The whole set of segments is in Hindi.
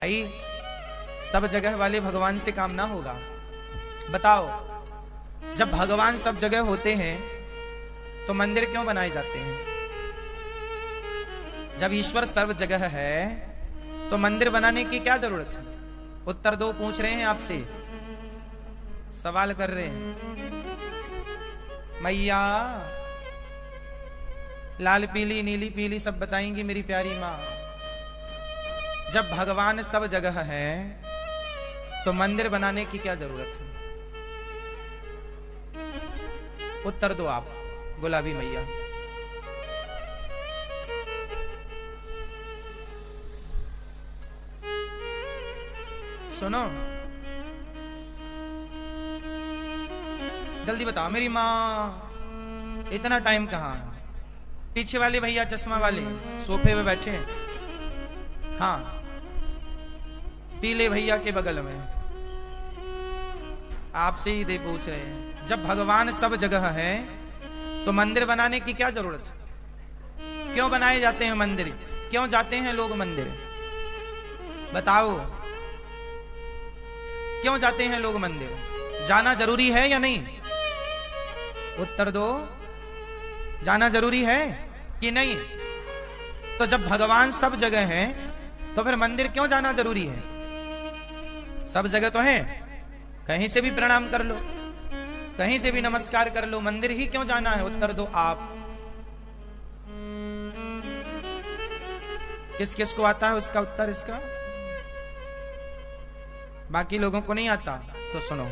भाई सब जगह वाले भगवान से काम ना होगा। बताओ, जब भगवान सब जगह होते हैं तो मंदिर क्यों बनाए जाते हैं? जब ईश्वर सर्व जगह है तो मंदिर बनाने की क्या जरूरत है? उत्तर दो, पूछ रहे हैं आपसे, सवाल कर रहे हैं। मैया लाल पीली नीली पीली सब बताएंगी मेरी प्यारी माँ। जब भगवान सब जगह है तो मंदिर बनाने की क्या जरूरत है? उत्तर दो आप, गुलाबी मैया। सुनो, जल्दी बताओ मेरी माँ, इतना टाइम कहाँ है? पीछे वाले भैया चश्मा वाले सोफे पे बैठे हैं, हाँ, पीले भैया के बगल में आपसे ही दे पूछ रहे हैं। जब भगवान सब जगह है तो मंदिर बनाने की क्या जरूरत है? क्यों बनाए जाते हैं मंदिर? क्यों जाते हैं लोग मंदिर? बताओ, क्यों जाते हैं लोग मंदिर? जाना जरूरी है या नहीं? उत्तर दो, जाना जरूरी है कि नहीं? तो जब भगवान सब जगह है तो फिर मंदिर क्यों जाना जरूरी है? सब जगह तो है, कहीं से भी प्रणाम कर लो, कहीं से भी नमस्कार कर लो, मंदिर ही क्यों जाना है? उत्तर दो आप। किस किस को आता है उसका उत्तर इसका? बाकी लोगों को नहीं आता तो सुनो।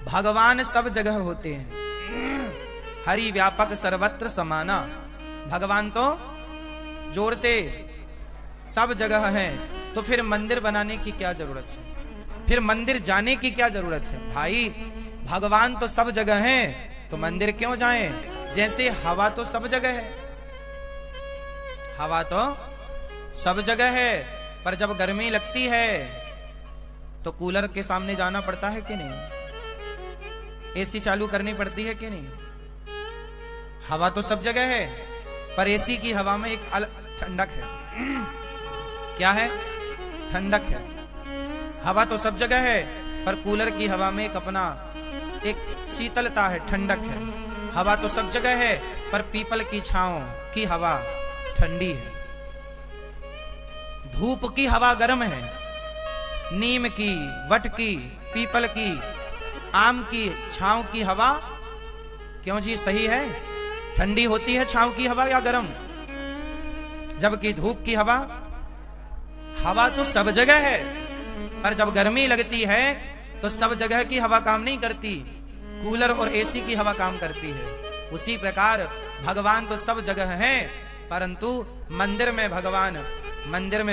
भगवान सब जगह होते हैं, हरि व्यापक सर्वत्र समाना। भगवान तो जोर से सब जगह है, तो फिर मंदिर बनाने की क्या जरूरत है? फिर मंदिर जाने की क्या जरूरत है? भाई भगवान तो सब जगह है तो मंदिर क्यों जाएं? जैसे हवा तो सब जगह है, हवा तो सब जगह है, पर जब गर्मी लगती है तो कूलर के सामने जाना पड़ता है कि नहीं? एसी चालू करनी पड़ती है कि नहीं? हवा तो सब जगह है, पर एसी की हवा में एक अलग ठंडक है। क्या है? ठंडक है। हवा तो सब जगह है, पर कूलर की हवा में एक अपना एक शीतलता है, ठंडक है। हवा तो सब जगह है, पर पीपल की छांव की हवा ठंडी है। धूप की हवा गर्म है, नीम की, वट की, पीपल की, आम की छांव की हवा क्यों जी सही है? ठंडी होती है छांव की हवा या गर्म? जबकि धूप की हवा, हवा तो सब जगह है, पर जब गर्मी लगती है तो सब जगह की हवा काम नहीं करती, कूलर और एसी की हवा काम करती है। उसी प्रकार भगवान तो सब जगह हैं, परंतु मंदिर में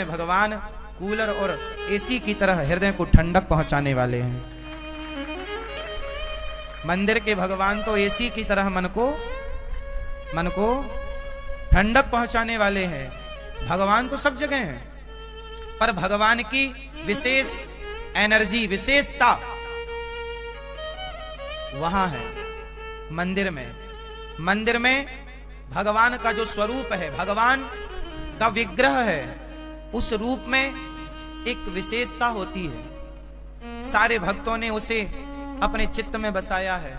भगवान कूलर और एसी की तरह हृदय को ठंडक पहुंचाने वाले हैं। मंदिर के भगवान तो एसी की तरह मन को ठंडक पहुंचाने वाले हैं। भगवान तो सब जगह हैं, पर भगवान की विशेष एनर्जी, विशेषता वहां है मंदिर में। मंदिर में भगवान का जो स्वरूप है, भगवान का विग्रह है, उस रूप में एक विशेषता होती है। सारे भक्तों ने उसे अपने चित्त में बसाया है।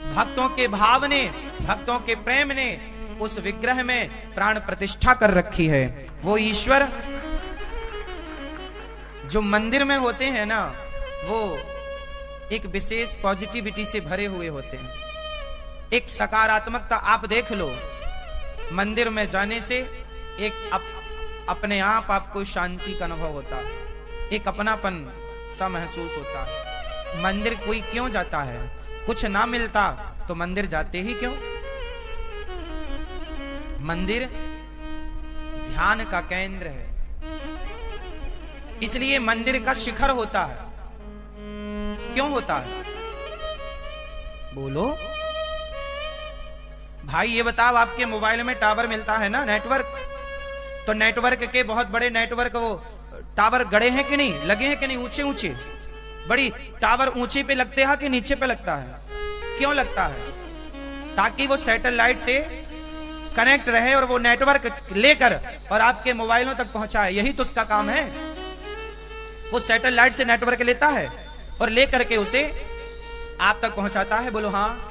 भक्तों के भाव ने, भक्तों के प्रेम ने उस विग्रह में प्राण प्रतिष्ठा कर रखी है। वो ईश्वर जो मंदिर में होते हैं ना, वो एक विशेष पॉजिटिविटी से भरे हुए होते हैं, एक सकारात्मकता। आप देख लो, मंदिर में जाने से एक अपने आप आपको शांति का अनुभव होता है, एक अपनापन सा महसूस होता है। मंदिर कोई क्यों जाता है? कुछ ना मिलता तो मंदिर जाते ही क्यों? मंदिर ध्यान का केंद्र है, इसलिए मंदिर का शिखर होता है। क्यों होता है? बोलो भाई, ये बताओ, आपके मोबाइल में टावर मिलता है ना, नेटवर्क, तो नेटवर्क के बहुत बड़े नेटवर्क वो टावर गड़े हैं कि नहीं, लगे हैं कि नहीं, ऊंचे ऊंचे बड़ी टावर ऊंचे पे लगते हैं कि नीचे पे लगता है? क्यों लगता है? ताकि वो सैटेलाइट से कनेक्ट रहे और वो नेटवर्क लेकर और आपके मोबाइलों तक पहुंचाए, यही तो उसका काम है। वो सैटेलाइट से नेटवर्क लेता है और लेकर के उसे आप तक पहुंचाता है। बोलो हाँ,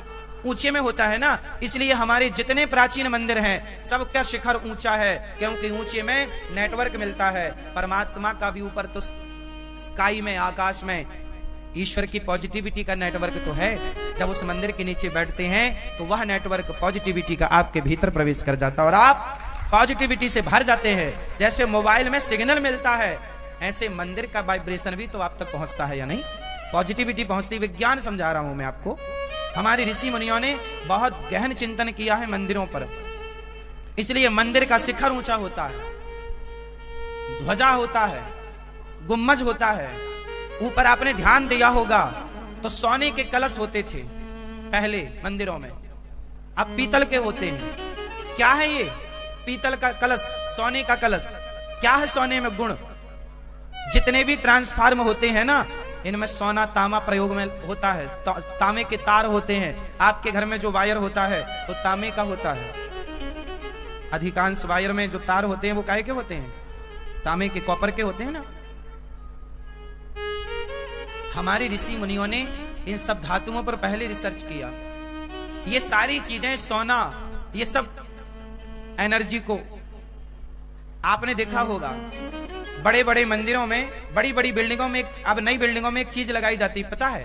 ऊंचे में होता है ना, इसलिए हमारे जितने प्राचीन मंदिर हैं सबका शिखर ऊंचा है, क्योंकि ऊंचे में नेटवर्क मिलता है। परमात्मा का भी ऊपर तो स्काई में, आकाश में ईश्वर की पॉजिटिविटी का नेटवर्क तो है। जब उस मंदिर के नीचे बैठते हैं तो वह नेटवर्क पॉजिटिविटी का आपके भीतर प्रवेश कर जाता है और आप पॉजिटिविटी से भर जाते हैं। जैसे मोबाइल में सिग्नल मिलता है, ऐसे मंदिर का वाइब्रेशन भी तो आप तक पहुंचता है या नहीं? पॉजिटिविटी पहुंचती। विज्ञान समझा रहा हूं मैं आपको। हमारे ऋषि मुनियों ने बहुत गहन चिंतन किया है मंदिरों पर, इसलिए मंदिर का शिखर ऊंचा होता है, ध्वजा होता है, गुम्बज होता है। ऊपर आपने ध्यान दिया होगा तो सोने के कलश होते थे पहले मंदिरों में, अब पीतल के होते हैं। क्या है ये पीतल का कलश, सोने का कलश? क्या है सोने में गुण? जितने भी ट्रांसफार्म होते हैं ना, इनमें सोना तांबा प्रयोग में होता है। तांबे के तार होते हैं। आपके घर में जो वायर होता है वो तांबे का होता है। अधिकांश वायर में जो तार होते हैं वो काहे के होते हैं? तांबे के, कॉपर के होते हैं ना। हमारे ऋषि मुनियों ने इन सब धातुओं पर पहले रिसर्च किया। ये सारी चीजें, सोना, ये सब एनर्जी को आपने देखा होगा बड़े बड़े मंदिरों में, बड़ी बड़ी बिल्डिंगों में, अब नई बिल्डिंगों में एक चीज लगाई जाती है, पता है?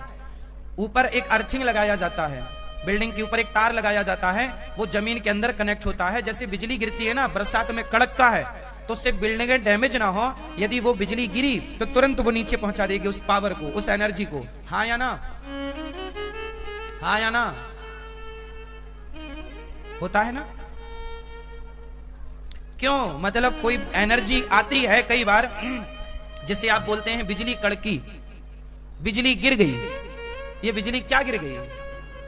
ऊपर एक अर्थिंग लगाया जाता है, बिल्डिंग के ऊपर एक तार लगाया जाता है, वो जमीन के अंदर कनेक्ट होता है। जैसे बिजली गिरती है ना, बरसात में कड़कता है, तो उससे बिल्डिंगें डैमेज ना हो, यदि वो बिजली गिरी तो तुरंत वो नीचे पहुंचा देगी उस पावर को, उस एनर्जी को। हाँ या ना? हाँ या ना? होता है ना? क्यों? मतलब कोई एनर्जी आती है कई बार, जैसे आप बोलते हैं बिजली कड़की, बिजली गिर गई। ये बिजली क्या गिर गई?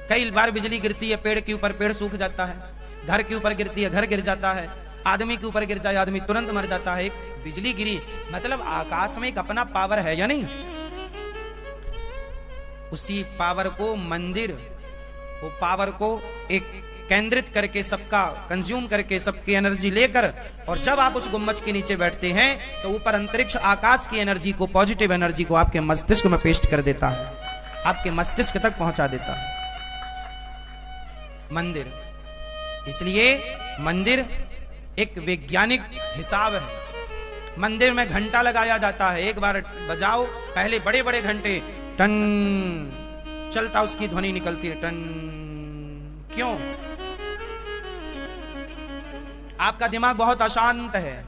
कई बार बिजली गिरती है पेड़ के ऊपर, पेड़ सूख जाता है। घर के ऊपर गिरती है, घर गिर जाता है। आदमी के ऊपर गिर जाए, आदमी तुरंत मर जाता है। एक बिजली गिरी, मतलब आकाश में एक अपना पावर है या नहीं? उसी पावर को मंदिर, वो पावर को एक केंद्रित करके, सबका कंज्यूम करके, सबकी एनर्जी लेकर, और जब आप उस गुम्बज के नीचे बैठते हैं तो ऊपर अंतरिक्ष, आकाश की एनर्जी को, पॉजिटिव एनर्जी को आपके मस्तिष्क में पेस्ट कर देता है, आपके मस्तिष्क तक पहुंचा देता है मंदिर। इसलिए मंदिर एक वैज्ञानिक हिसाब है। मंदिर में घंटा लगाया जाता है, एक बार बजाओ, पहले बड़े बड़े घंटे टन चलता, उसकी ध्वनि निकलती है टन। क्यों? आपका दिमाग बहुत अशांत है,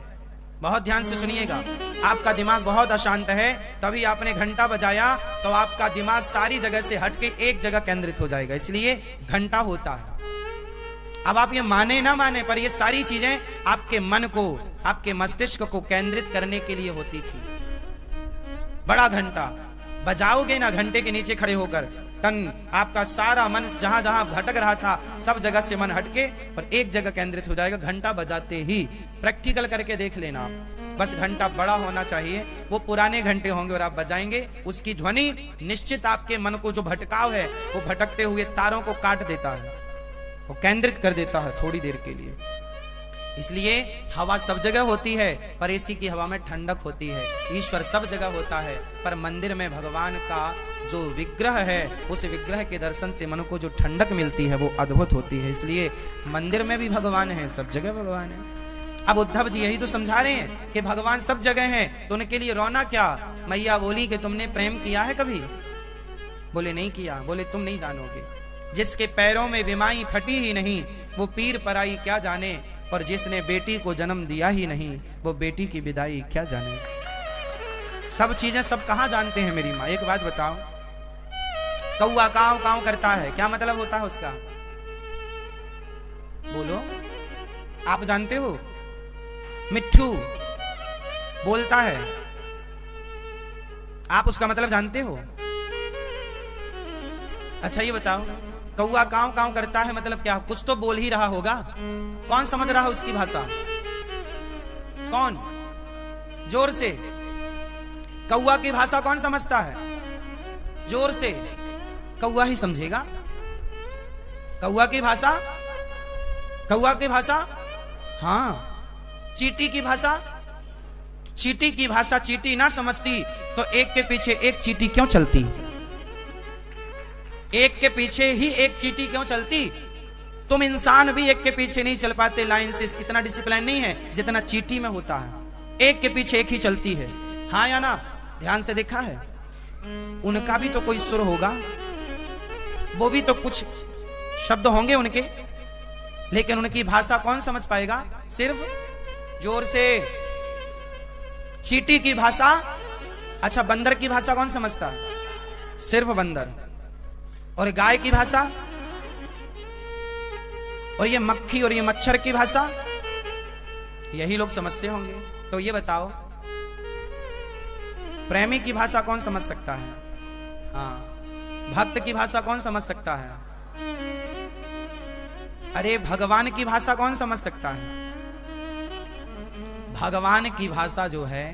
बहुत ध्यान से सुनिएगा। आपका दिमाग बहुत अशांत है, तभी आपने घंटा बजाया तो आपका दिमाग सारी जगह से हटके एक जगह केंद्रित हो जाएगा, इसलिए घंटा होता है। अब आप ये माने ना माने, पर ये सारी चीजें आपके मन को, आपके मस्तिष्क को केंद्रित करने के लिए होती थी। बड़ा घंटा बजाओगे ना, घंटे के नीचे खड़े होकर, टन, आपका सारा मन जहां जहां भटक रहा था सब जगह से मन हटके और एक जगह केंद्रित हो जाएगा घंटा बजाते ही। प्रैक्टिकल करके देख लेना आप। बस घंटा बड़ा होना चाहिए, वो पुराने घंटे होंगे और आप बजाएंगे, उसकी ध्वनि निश्चित आपके मन को, जो भटकाव है वो भटकते हुए तारों को काट देता है, वो केंद्रित कर देता है थोड़ी देर के लिए। इसलिए हवा सब जगह होती है, पर एसी की हवा में ठंडक होती है। ईश्वर सब जगह होता है, पर मंदिर में भगवान का जो विग्रह है, उस विग्रह के दर्शन से मन को जो ठंडक मिलती है वो अद्भुत होती है। इसलिए मंदिर में भी भगवान है, सब जगह भगवान है। अब उद्धव जी यही तो समझा रहे हैं कि भगवान सब जगह हैं, तो उनके लिए रोना क्या? मैया बोली कि तुमने प्रेम किया है कभी? बोले नहीं किया। बोले तुम नहीं जानोगे। जिसके पैरों में विमाई फटी ही नहीं, वो पीर पराई क्या जाने, और जिसने बेटी को जन्म दिया ही नहीं, वो बेटी की विदाई क्या जाने। सब चीजें सब कहां जानते हैं मेरी माँ? एक बात बताओ, कौआ काव काव करता है, क्या मतलब होता है उसका? बोलो, आप जानते हो? मिट्ठू बोलता है, आप उसका मतलब जानते हो? अच्छा ये बताओ, कौआ काव काव करता है मतलब क्या? कुछ तो बोल ही रहा होगा। कौन समझ रहा है उसकी भाषा? कौन? जोर से। कौआ की भाषा कौन समझता है? जोर से। कौआ ही समझेगा कौआ की भाषा। कौआ की भाषा, हाँ। चींटी की भाषा, चींटी की भाषा चींटी ना समझती तो एक के पीछे एक चींटी क्यों चलती? एक के पीछे ही एक चींटी क्यों चलती? तुम इंसान भी एक के पीछे नहीं चल पाते लाइन से, इतना डिसिप्लिन नहीं है जितना चींटी में होता है। एक के पीछे एक ही चलती है, हाँ या ना? ध्यान से देखा है? उनका भी तो कोई सुर होगा, वो भी तो कुछ शब्द होंगे उनके, लेकिन उनकी भाषा कौन समझ पाएगा? सिर्फ जोर से। चींटी की भाषा, अच्छा बंदर की भाषा कौन समझता है? सिर्फ बंदर। और गाय की भाषा, और ये मक्खी और ये मच्छर की भाषा, यही लोग समझते होंगे। तो ये बताओ प्रेमी की भाषा कौन समझ सकता है? हाँ। भक्त की भाषा कौन समझ सकता है? अरे भगवान की भाषा कौन समझ सकता है? भगवान की भाषा जो है,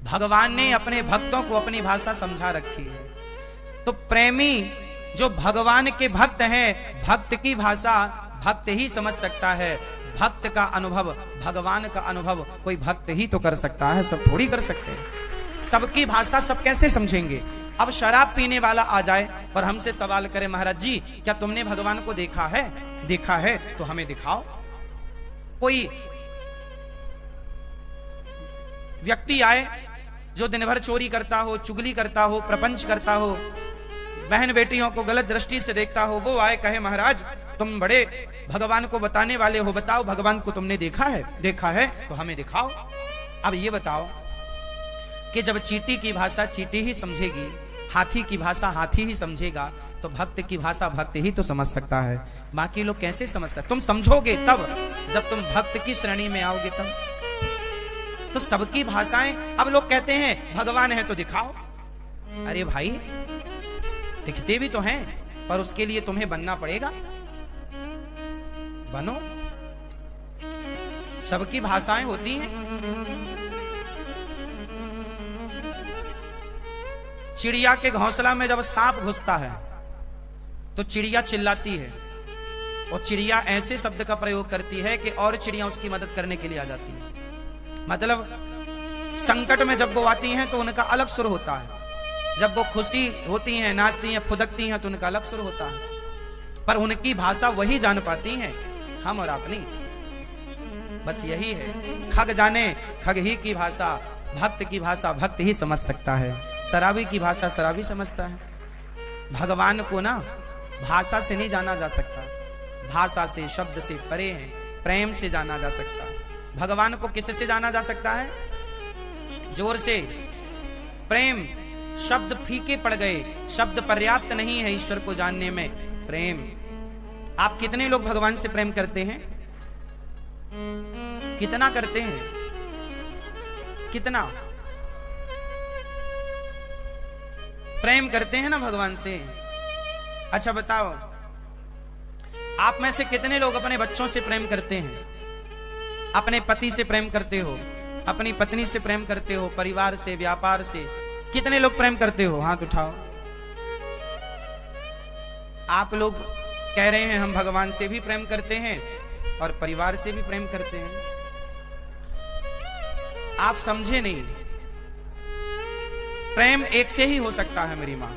भगवान ने अपने भक्तों को अपनी भाषा समझा रखी है। तो प्रेमी जो भगवान के भक्त हैं, भक्त की भाषा भक्त ही समझ सकता है। भक्त का अनुभव, भगवान का अनुभव कोई भक्त ही तो कर सकता है, सब थोड़ी कर सकते हैं। सबकी भाषा सब कैसे समझेंगे? अब शराब पीने वाला आ जाए और हमसे सवाल करे, महाराज जी क्या तुमने भगवान को देखा है? देखा है तो हमें दिखाओ। कोई व्यक्ति आए जो दिन भर चोरी करता हो, चुगली करता हो, प्रपंच करता हो, बहन बेटियों को गलत दृष्टि से देखता हो, वो आए कहे महाराज तुम बड़े भगवान को बताने वाले हो, बताओ भगवान को तुमने देखा है? देखा है तो हमें दिखाओ। अब ये बताओ कि जब चींटी की भाषा चींटी ही समझेगी, हाथी की भाषा हाथी ही समझेगा, तो भक्त की भाषा भक्त ही तो समझ सकता है। बाकी लोग कैसे समझ सकते? तुम समझोगे तब जब तुम भक्त की श्रेणी में आओगे तब। तो सबकी भाषाएं, अब लोग कहते हैं भगवान है तो दिखाओ। अरे भाई दिखते भी तो हैं, पर उसके लिए तुम्हें बनना पड़ेगा, बनो। सबकी भाषाएं होती हैं। चिड़िया के घोंसला में जब सांप घुसता है तो चिड़िया चिल्लाती है, और चिड़िया ऐसे शब्द का प्रयोग करती है कि और चिड़िया उसकी मदद करने के लिए आ जाती है। मतलब संकट में जब वो आती हैं तो उनका अलग सुर होता है, जब वो खुशी होती हैं, नाचती हैं, फुदकती हैं तो उनका अलग सुर होता है। पर उनकी भाषा वही जान पाती हैं, हम और अपनी। बस यही है, खग जाने खग ही की भाषा, भक्त की भाषा भक्त ही समझ सकता है, शराबी की भाषा शराबी समझता है। भगवान को ना भाषा से नहीं जाना जा सकता, भाषा से शब्द से परे हैं, प्रेम से जाना जा सकता है। भगवान को किससे जाना जा सकता है? जोर से। प्रेम, शब्द फीके पड़ गए, शब्द पर्याप्त नहीं है ईश्वर को जानने में। प्रेम, आप कितने लोग भगवान से प्रेम करते हैं? कितना करते हैं? कितना प्रेम करते हैं ना भगवान से? अच्छा बताओ, आप में से कितने लोग अपने बच्चों से प्रेम करते हैं? अपने पति से प्रेम करते हो, अपनी पत्नी से प्रेम करते हो, परिवार से, व्यापार से? कितने लोग प्रेम करते हो? हाथ उठाओ। आप लोग कह रहे हैं हम भगवान से भी प्रेम करते हैं और परिवार से भी प्रेम करते हैं। आप समझे नहीं, प्रेम एक से ही हो सकता है मेरी मां,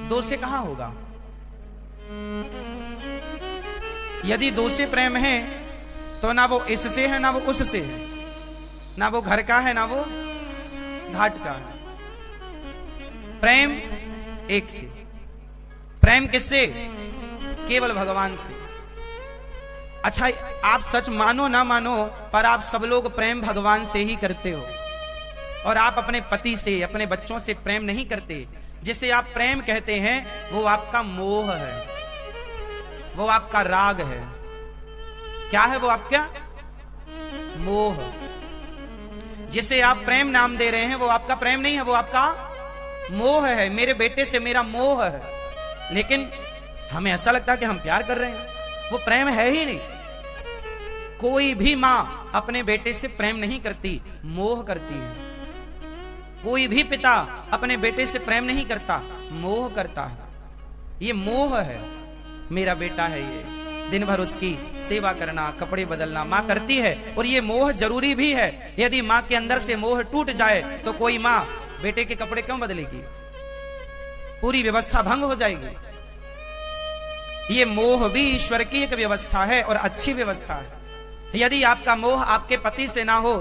दो से कहां होगा? यदि दो से प्रेम है तो ना वो इससे है ना वो उससे है, ना वो घर का है ना वो घाट का है। प्रेम एक से। प्रेम किससे? केवल भगवान से। अच्छा, आप सच मानो ना मानो, पर आप सब लोग प्रेम भगवान से ही करते हो, और आप अपने पति से, अपने बच्चों से प्रेम नहीं करते। जिसे आप प्रेम कहते हैं वो आपका मोह है, वो आपका राग है। क्या है वो आपका? मोह। जिसे आप प्रेम नाम दे रहे हैं वो आपका प्रेम नहीं है, वो आपका मोह है। मेरे बेटे से मेरा मोह है, लेकिन हमें ऐसा लगता है कि हम प्यार कर रहे हैं, वो प्रेम है ही नहीं। कोई भी मां अपने बेटे से प्रेम नहीं करती, मोह करती है। कोई भी पिता अपने बेटे से प्रेम नहीं करता, मोह करता है। ये मोह है, मेरा बेटा है ये, दिन भर उसकी सेवा करना, कपड़े बदलना माँ करती है। और ये मोह जरूरी भी है। यदि माँ के अंदर से मोह टूट जाए तो कोई माँ बेटे के कपड़े क्यों बदलेगी? पूरी व्यवस्था भंग हो जाएगी। ये मोह भी ईश्वर की एक व्यवस्था है और अच्छी व्यवस्था है। यदि आपका मोह आपके पति से ना हो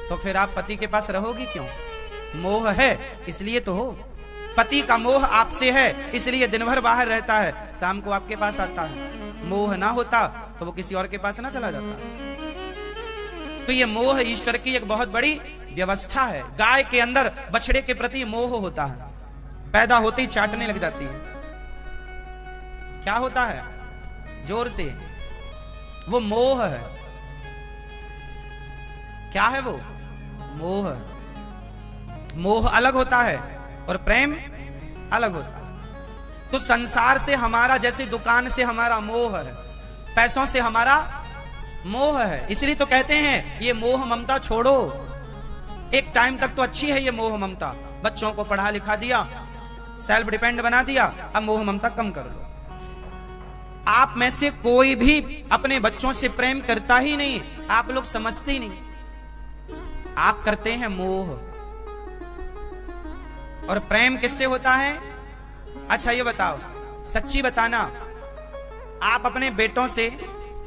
तो फिर आप पति के पास रहोगी क्यों? मोह है इसलिए तो हो। पति का मोह आपसे है इसलिए दिन भर बाहर रहता है, शाम को आपके पास आता है। मोह ना होता तो वो किसी और के पास ना चला जाता। तो ये मोह ईश्वर की एक बहुत बड़ी व्यवस्था है। गाय के अंदर बछड़े के प्रति मोह होता है, पैदा होते ही चाटने लग जाती है। क्या होता है? जोर से, वो मोह है। क्या है वो? मोह। मोह अलग होता है और प्रेम अलग होता है। तो संसार से हमारा, जैसे दुकान से हमारा मोह है, पैसों से हमारा मोह है, इसलिए तो कहते हैं ये मोह ममता छोड़ो। एक टाइम तक तो अच्छी है ये मोह ममता, बच्चों को पढ़ा लिखा दिया, सेल्फ डिपेंड बना दिया, अब मोह ममता कम कर लो। आप में से कोई भी अपने बच्चों से प्रेम करता ही नहीं, आप लोग समझते ही नहीं। आप करते हैं मोह। और प्रेम किससे होता है? अच्छा ये बताओ, सच्ची बताना, आप अपने बेटों से,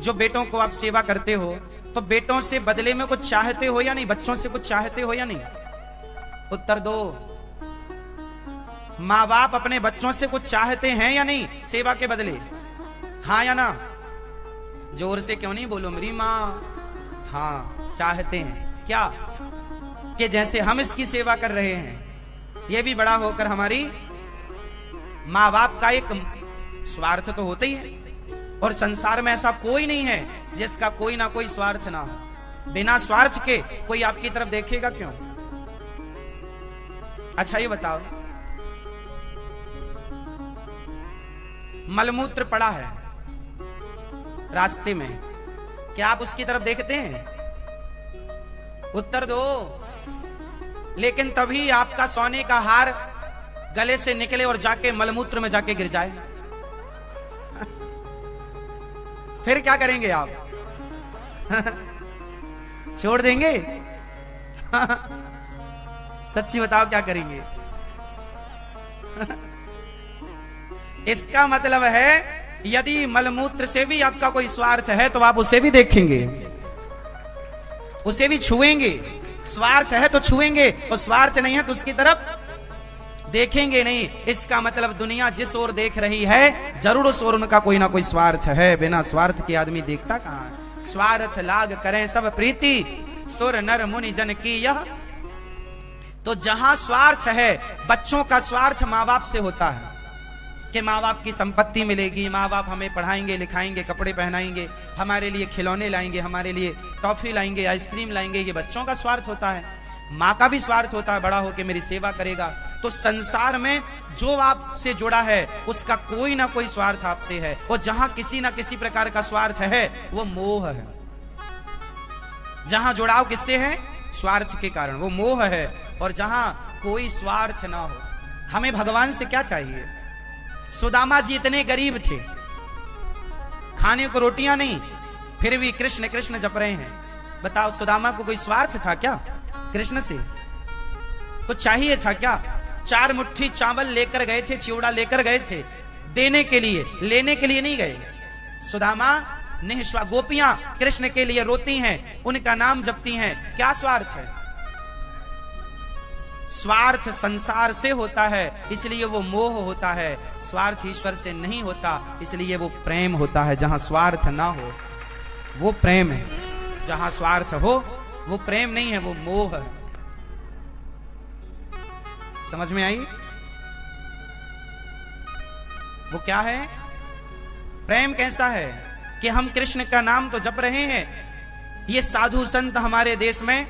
जो बेटों को आप सेवा करते हो, तो बेटों से बदले में कुछ चाहते हो या नहीं? बच्चों से कुछ चाहते हो या नहीं? उत्तर दो। माँ बाप अपने बच्चों से कुछ चाहते हैं या नहीं सेवा के बदले? हाँ या ना? जोर से क्यों नहीं बोलो मेरी माँ? हाँ, चाहते हैं। क्या? कि जैसे हम इसकी सेवा कर रहे हैं, ये भी बड़ा होकर हमारी माँ बाप का एक स्वार्थ तो होता ही है। और संसार में ऐसा कोई नहीं है जिसका कोई ना कोई स्वार्थ ना हो। बिना स्वार्थ के कोई आपकी तरफ देखेगा क्यों? अच्छा ये बताओ, मलमूत्र पड़ा है रास्ते में, क्या आप उसकी तरफ देखते हैं? उत्तर दो। लेकिन तभी आपका सोने का हार गले से निकले और जाके मलमूत्र में जाके गिर जाए, फिर क्या करेंगे आप? छोड़ देंगे? सच्ची बताओ क्या करेंगे? इसका मतलब है यदि मलमूत्र से भी आपका कोई स्वार्थ है तो आप उसे भी देखेंगे, उसे भी छुएंगे। स्वार्थ है तो छुएंगे और स्वार्थ नहीं है तो उसकी तरफ देखेंगे नहीं। इसका मतलब दुनिया जिस ओर देख रही है जरूर उस ओर उनका कोई ना कोई स्वार्थ है। बिना स्वार्थ के आदमी देखता कहां? स्वार्थ लाग करें सब प्रीति, सुर नर मुनि जन की यह। तो जहां स्वार्थ है, बच्चों का स्वार्थ माँ बाप से होता है कि माँ बाप की संपत्ति मिलेगी, माँ बाप हमें पढ़ाएंगे लिखाएंगे, कपड़े पहनाएंगे, हमारे लिए खिलौने लाएंगे, हमारे लिए टॉफी लाएंगे, आइसक्रीम लाएंगे। ये बच्चों का स्वार्थ होता है। माँ का भी स्वार्थ होता है, बड़ा होकर मेरी सेवा करेगा। तो संसार में जो आपसे जुड़ा है उसका कोई ना कोई स्वार्थ आपसे है। और जहां किसी ना किसी प्रकार का स्वार्थ है वो मोह है। जहां जुड़ाव किससे है? स्वार्थ के कारण, वो मोह है। और जहां कोई स्वार्थ ना हो, हमें भगवान से क्या चाहिए? सुदामा जी इतने गरीब थे, खाने को रोटियां नहीं, फिर भी कृष्ण कृष्ण जप रहे हैं। बताओ सुदामा को कोई स्वार्थ था क्या? कृष्ण से कुछ चाहिए था क्या? 4 मुट्ठी चावल लेकर गए थे, चिवड़ा लेकर गए थे, देने के लिए, लेने के लिए नहीं गए। सुदामा निःस्वा, गोपियां कृष्ण के लिए रोती हैं, उनका नाम जपती हैं। क्या स्वार्थ है? स्वार्थ संसार से होता है, इसलिए वो मोह होता है। स्वार्थ ईश्वर से नहीं होता, इसलिए वो प्रेम होता है। जहां स्वार्थ ना हो वो प्रेम है, जहां स्वार्थ हो वो प्रेम नहीं है, वो मोह है। समझ में आई? वो क्या है? प्रेम कैसा है कि हम कृष्ण का नाम तो जप रहे हैं। ये साधु संत हमारे देश में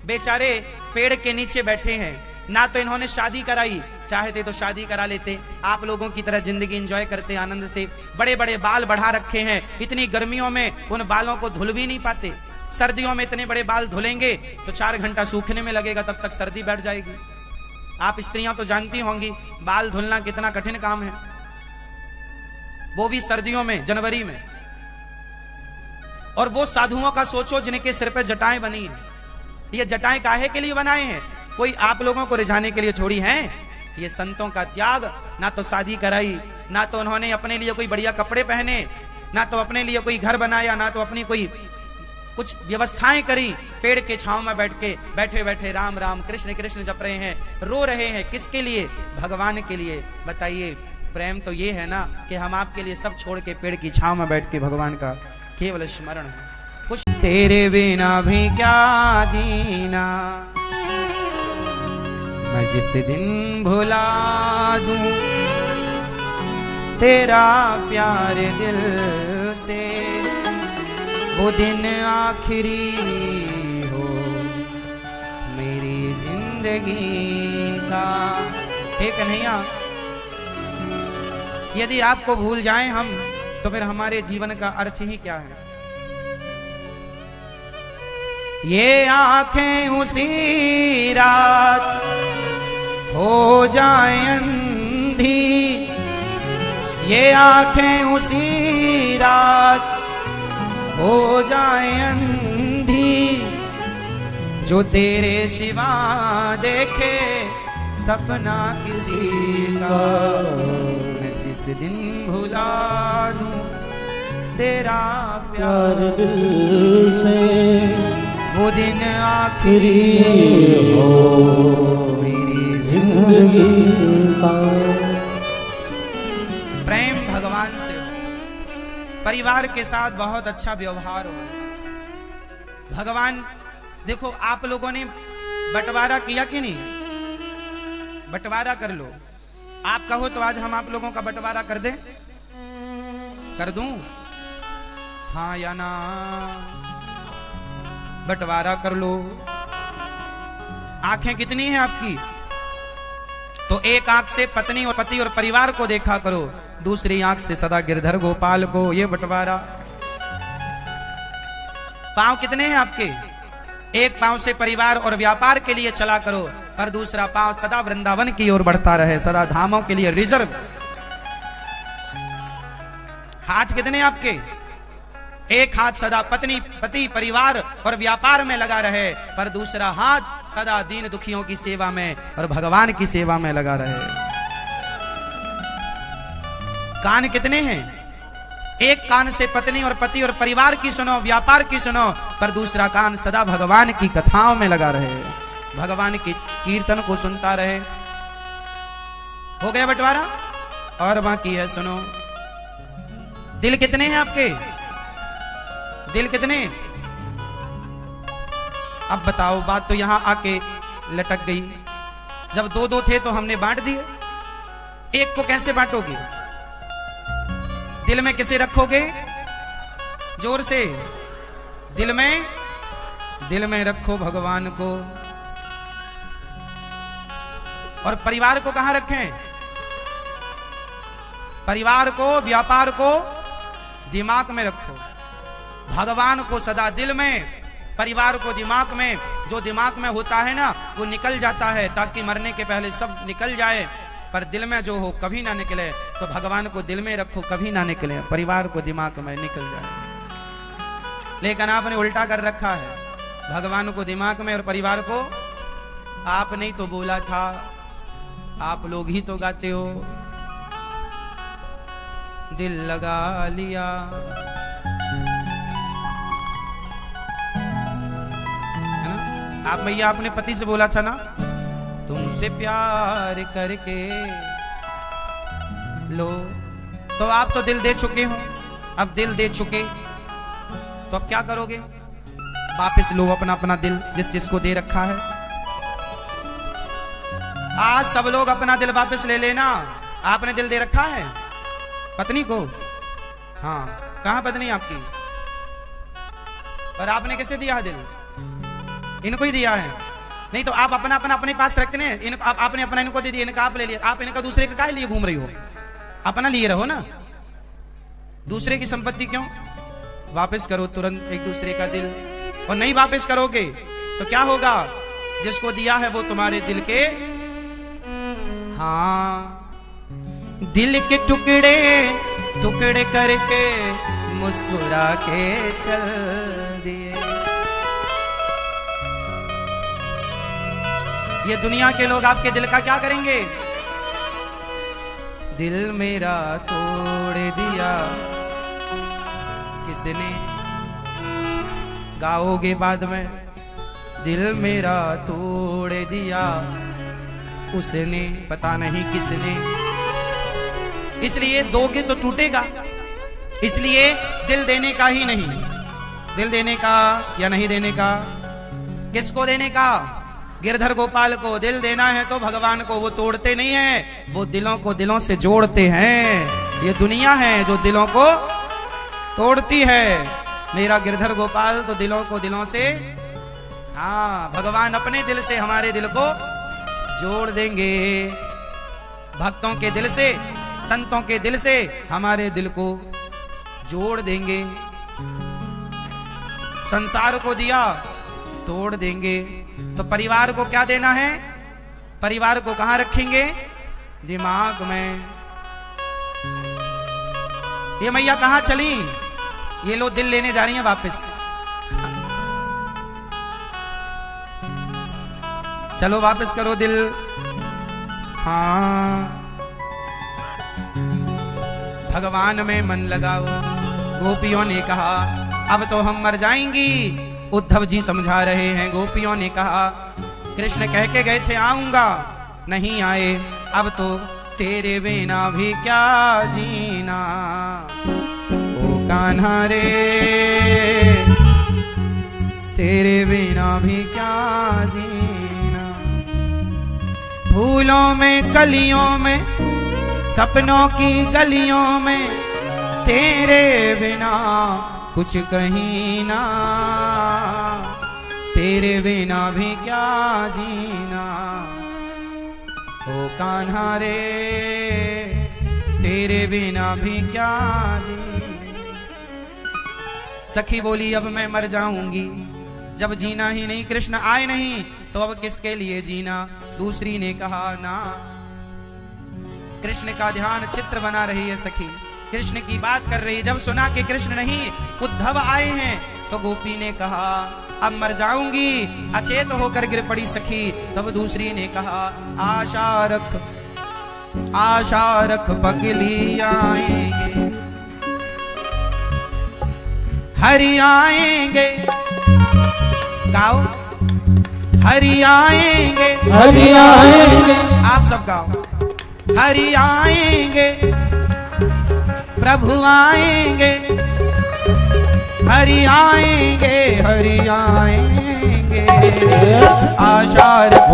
बेचारे पेड़ के नीचे बैठे हैं, ना तो इन्होंने शादी कराई, चाहते तो शादी करा लेते, आप लोगों की तरह जिंदगी एंजॉय करते आनंद से। बड़े बड़े बाल बढ़ा रखे हैं, इतनी गर्मियों में उन बालों को धुल भी नहीं पाते। सर्दियों में इतने बड़े बाल धुलेंगे तो 4 घंटा सूखने में लगेगा, तब तक सर्दी बैठ जाएगी। आप स्त्रियां तो जानती होंगी बाल धुलना कितना कठिन काम है। वो भी सर्दियों में, जनवरी में। और वो साधुओं का सोचो जिनके सिर पे जटाएं बनी हैं। ये जटाएं काहे के लिए बनाए हैं? कोई आप लोगों को रिझाने के लिए छोड़ी हैं? ये संतों का त्याग, ना तो शादी कराई, ना तो उन्होंने अपने लिए कोई बढ़िया कपड़े पहने, ना तो अपने लिए कोई घर बनाया, ना तो अपनी कोई कुछ व्यवस्थाएं करी। पेड़ के छांव में बैठे बैठे राम राम कृष्ण कृष्ण जप रहे हैं, रो रहे हैं। किसके लिए? भगवान के लिए। बताइए, प्रेम तो ये है ना कि हम आपके लिए सब छोड़ के पेड़ की छांव में बैठ के भगवान का केवल स्मरण है। कुछ तेरे बिना भी क्या जीना, मैं जिस दिन भुला दूं तेरा प्यार दिल से, वो दिन आखिरी हो मेरी जिंदगी का। ठीक है नहीं आप? यदि आपको भूल जाएं हम, तो फिर हमारे जीवन का अर्थ ही क्या है? ये आंखें उसी रात हो जाएं अंधी, ये आंखें उसी रात हो जाएं अंधी, जो तेरे सिवा देखे सपना किसी का। मैं जिस दिन भुला दूं तेरा प्यार दिल से, वो दिन आखिरी हो मेरी जिंदगी का। प्रेम भगवान से हो, परिवार के साथ बहुत अच्छा व्यवहार हो। भगवान देखो, आप लोगों ने बंटवारा किया कि नहीं? बंटवारा कर लो। आप कहो तो आज हम आप लोगों का बंटवारा कर दें? कर दूं? हाँ या ना? बंटवारा कर लो। आंखें कितनी हैं आपकी? तो एक आंख से पत्नी और पति और परिवार को देखा करो, दूसरी आंख से सदा गिरधर गोपाल को। ये बंटवारा। पांव कितने हैं आपके? एक पांव से परिवार और व्यापार के लिए चला करो, पर दूसरा पांव सदा वृंदावन की ओर बढ़ता रहे, सदा धामों के लिए रिजर्व। हाथ कितने आपके? एक हाथ सदा पत्नी पति परिवार और व्यापार में लगा रहे, पर दूसरा हाथ सदा दीन दुखियों की सेवा में और भगवान की सेवा में लगा रहे। कान कितने हैं? एक कान से पत्नी और पति और परिवार की सुनो, व्यापार की सुनो, पर दूसरा कान सदा भगवान की कथाओं में लगा रहे, भगवान के कीर्तन को सुनता रहे। हो गया बंटवारा? और बाकी है सुनो। दिल कितने हैं आपके? दिल कितने? अब बताओ, बात तो यहां आके लटक गई। जब दो दो थे तो हमने बांट दिए, एक को कैसे बांटोगे? दिल में किसे रखोगे? जोर से। दिल में रखो भगवान को। और परिवार को कहां रखें? परिवार को, व्यापार को दिमाग में रखो, भगवान को सदा दिल में, परिवार को दिमाग में। जो दिमाग में होता है ना वो निकल जाता है, ताकि मरने के पहले सब निकल जाए, पर दिल में जो हो कभी ना निकले। तो भगवान को दिल में रखो, कभी ना निकले, परिवार को दिमाग में निकल जाए। लेकिन आपने उल्टा कर रखा है, भगवान को दिमाग में और परिवार को। आपने ही तो बोला था, आप लोग ही तो गाते हो, दिल लगा लिया। है ना? आप भैया अपने पति से बोला था ना, तुमसे प्यार करके लो। तो आप तो दिल दे चुके हो। अब दिल दे चुके तो अब क्या करोगे? वापस लो अपना अपना दिल, जिस जिसको दे रखा है। आज सब लोग अपना दिल वापस ले लेना। आपने दिल दे रखा है पत्नी को? हाँ। कहां पत्नी आपकी? और आपने किसे दिया है दिल? इनको ही दिया है। नहीं तो आप अपना अपना अपने पास रखते हैं। इनको आपने अपना इनको दे दिया, इनका आप ले लिया। आप इनका दूसरे का काहे लिए घूम रही हो? अपना लिए रहो ना, दूसरे की संपत्ति क्यों? वापस करो तुरंत एक दूसरे का दिल। और नहीं वापस करोगे तो क्या होगा? जिसको दिया है वो तुम्हारे दिल के, हाँ, दिल के टुकड़े टुकड़े करके मुस्कुरा के चल दिए। ये दुनिया के लोग आपके दिल का क्या करेंगे? दिल मेरा तोड़ दिया किसने, गाओगे बाद में। दिल मेरा तोड़ दिया उसने, पता नहीं किसने। इसलिए दोगे तो टूटेगा, इसलिए दिल देने का ही नहीं। दिल देने का या नहीं देने का, किसको देने का? गिरधर गोपाल को दिल देना है तो भगवान को। वो तोड़ते नहीं है, वो दिलों को दिलों से जोड़ते हैं। ये दुनिया है जो दिलों को तोड़ती है। मेरा गिरधर गोपाल तो दिलों को दिलों से, हाँ, भगवान अपने दिल से हमारे दिल को जोड़ देंगे। भक्तों के दिल से, संतों के दिल से हमारे दिल को जोड़ देंगे। संसार को दिया तोड़ देंगे। तो परिवार को क्या देना है? परिवार को कहां रखेंगे? दिमाग में। ये मैया कहां चली? ये लो दिल लेने जा रही हैं वापस। चलो वापस करो दिल। हाँ, भगवान में मन लगाओ। गोपियों ने कहा अब तो हम मर जाएंगी। उद्धव जी समझा रहे हैं। गोपियों ने कहा, कृष्ण कह के गए थे आऊंगा, नहीं आए। अब तो तेरे बिना भी क्या जीना, ओ कान्हा रे तेरे बिना भी क्या जीना। फूलों में कलियों में सपनों की गलियों में तेरे बिना कुछ कहीं ना, तेरे बिना भी क्या जीना, ओ कान्हा रे तेरे बिना भी क्या जीना। सखी बोली अब मैं मर जाऊंगी, जब जीना ही नहीं, कृष्ण आए नहीं तो अब किसके लिए जीना। दूसरी ने कहा ना, कृष्ण का ध्यान चित्र बना रही है सखी, कृष्ण की बात कर रही। जब सुना कि कृष्ण नहीं उद्धव आए हैं तो गोपी ने कहा अब मर जाऊंगी। अचेत होकर गिर पड़ी सखी। तब दूसरी ने कहा आशा रख पगली आएंगे, हरि आएंगे। गाओ हरि आएंगे, हरि आएंगे। आप सब गाओ हरि आएंगे, प्रभु आएंगे, हरि आएंगे, हरि आएंगे। आशा रख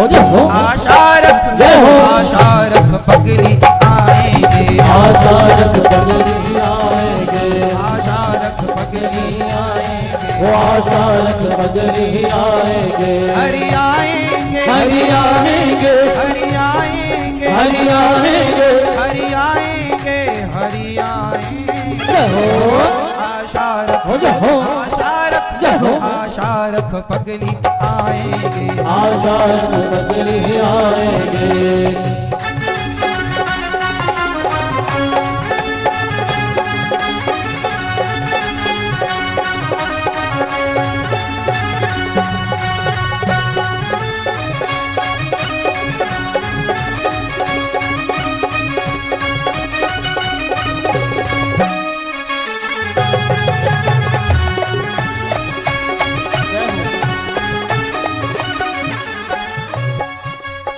पगली आएंगे, आशा रख पगली आएंगे, आशा रख पगली आएंगे, वो आशा रख पगली आएंगे। हरि आएंगे, हरि आएंगे, हरि आएंगे, हरि आएंगे, हरि आएंगे, हरि आएंगे। आशा रख आशा रख पगली आएंगे, आशा रख पगली आएंगे।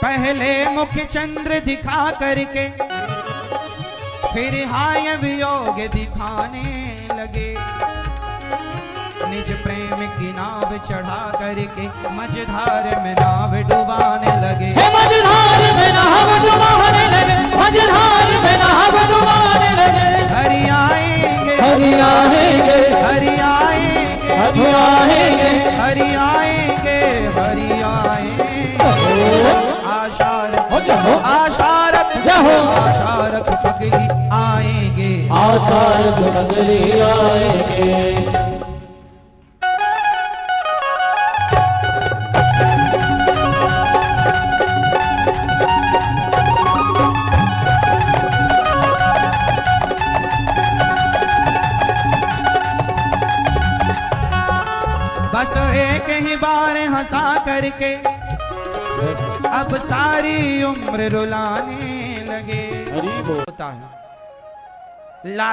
पहले मुख चंद्र दिखा करके फिर हाय वियोग दिखाने लगे। निज प्रेम की नाव चढ़ा करके मझधार में नाव डुबाने लगे। मझधार में नाव डुबाने लगे, मझधार में नाव डुबाने लगे। हरि आएंगे, हरि आएंगे, हरि आएंगे, हरि आएंगे, हरि आएंगे, हरि आएंगे। आशा रख पगली आएंगे, आशा रख पगली आएंगे। हंसा करके अब सारी उम्र रुलाने लगे। होता है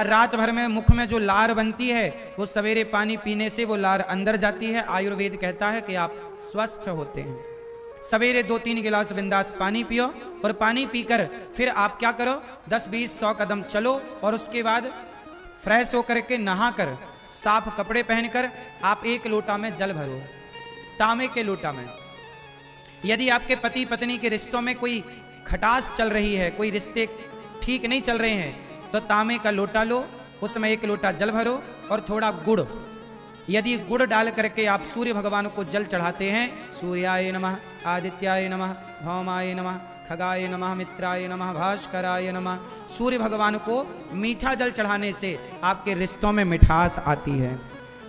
रात भर में मुख में जो लार बनती है वो सवेरे पानी पीने से वो लार अंदर जाती है। आयुर्वेद कहता है कि आप स्वस्थ होते हैं। सवेरे 2-3 गिलास बिंदास पानी पियो और पानी पीकर फिर आप क्या करो 10-20-100 कदम चलो और उसके बाद फ्रेश होकर के नहाकर साफ कपड़े पहनकर आप 1 लोटा में जल भरो, तांबे के लोटा में। यदि आपके पति पत्नी के रिश्तों में कोई खटास चल रही है, कोई रिश्ते ठीक नहीं चल रहे हैं, तो तांबे का लोटा लो, उसमें 1 लोटा जल भरो और थोड़ा गुड़, यदि गुड़ डाल करके आप सूर्य भगवान को जल चढ़ाते हैं, सूर्याय नमः, आदित्याय नमः, भौमाय नमः, खगाय नमः, मित्राय नमः, भास्कराय नमः, सूर्य भगवान को मीठा जल चढ़ाने से आपके रिश्तों में मिठास आती है।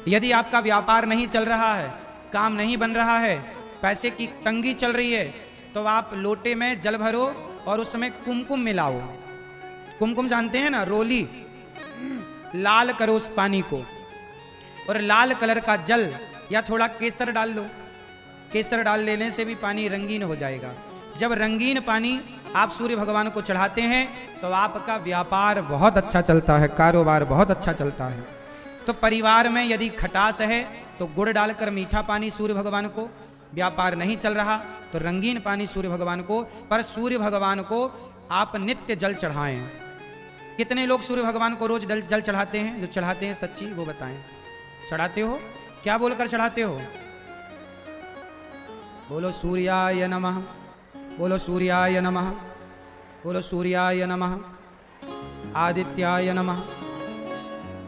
यदि आपका व्यापार नहीं चल रहा है, काम नहीं बन रहा है, पैसे की तंगी चल रही है, तो आप लोटे में जल भरो और उसमें कुमकुम मिलाओ। कुमकुम जानते हैं ना, रोली, लाल करो उस पानी को और लाल कलर का जल या थोड़ा केसर डाल लो। केसर डाल लेने से भी पानी रंगीन हो जाएगा। जब रंगीन पानी आप सूर्य भगवान को चढ़ाते हैं तो आपका व्यापार बहुत अच्छा चलता है, कारोबार बहुत अच्छा चलता है। तो परिवार में यदि खटास है तो गुड़ डालकर मीठा पानी सूर्य भगवान को, व्यापार नहीं चल रहा तो रंगीन पानी सूर्य भगवान को, पर सूर्य भगवान को आप नित्य जल चढ़ाएं। कितने लोग सूर्य भगवान को रोज जल चढ़ाते हैं? जो चढ़ाते हैं सच्ची वो बताएं। चढ़ाते हो? क्या बोलकर चढ़ाते हो? बोलो सूर्याय नमः, बोलो सूर्याय नमः, बोलो सूर्याय नमः, आदित्याय नमः,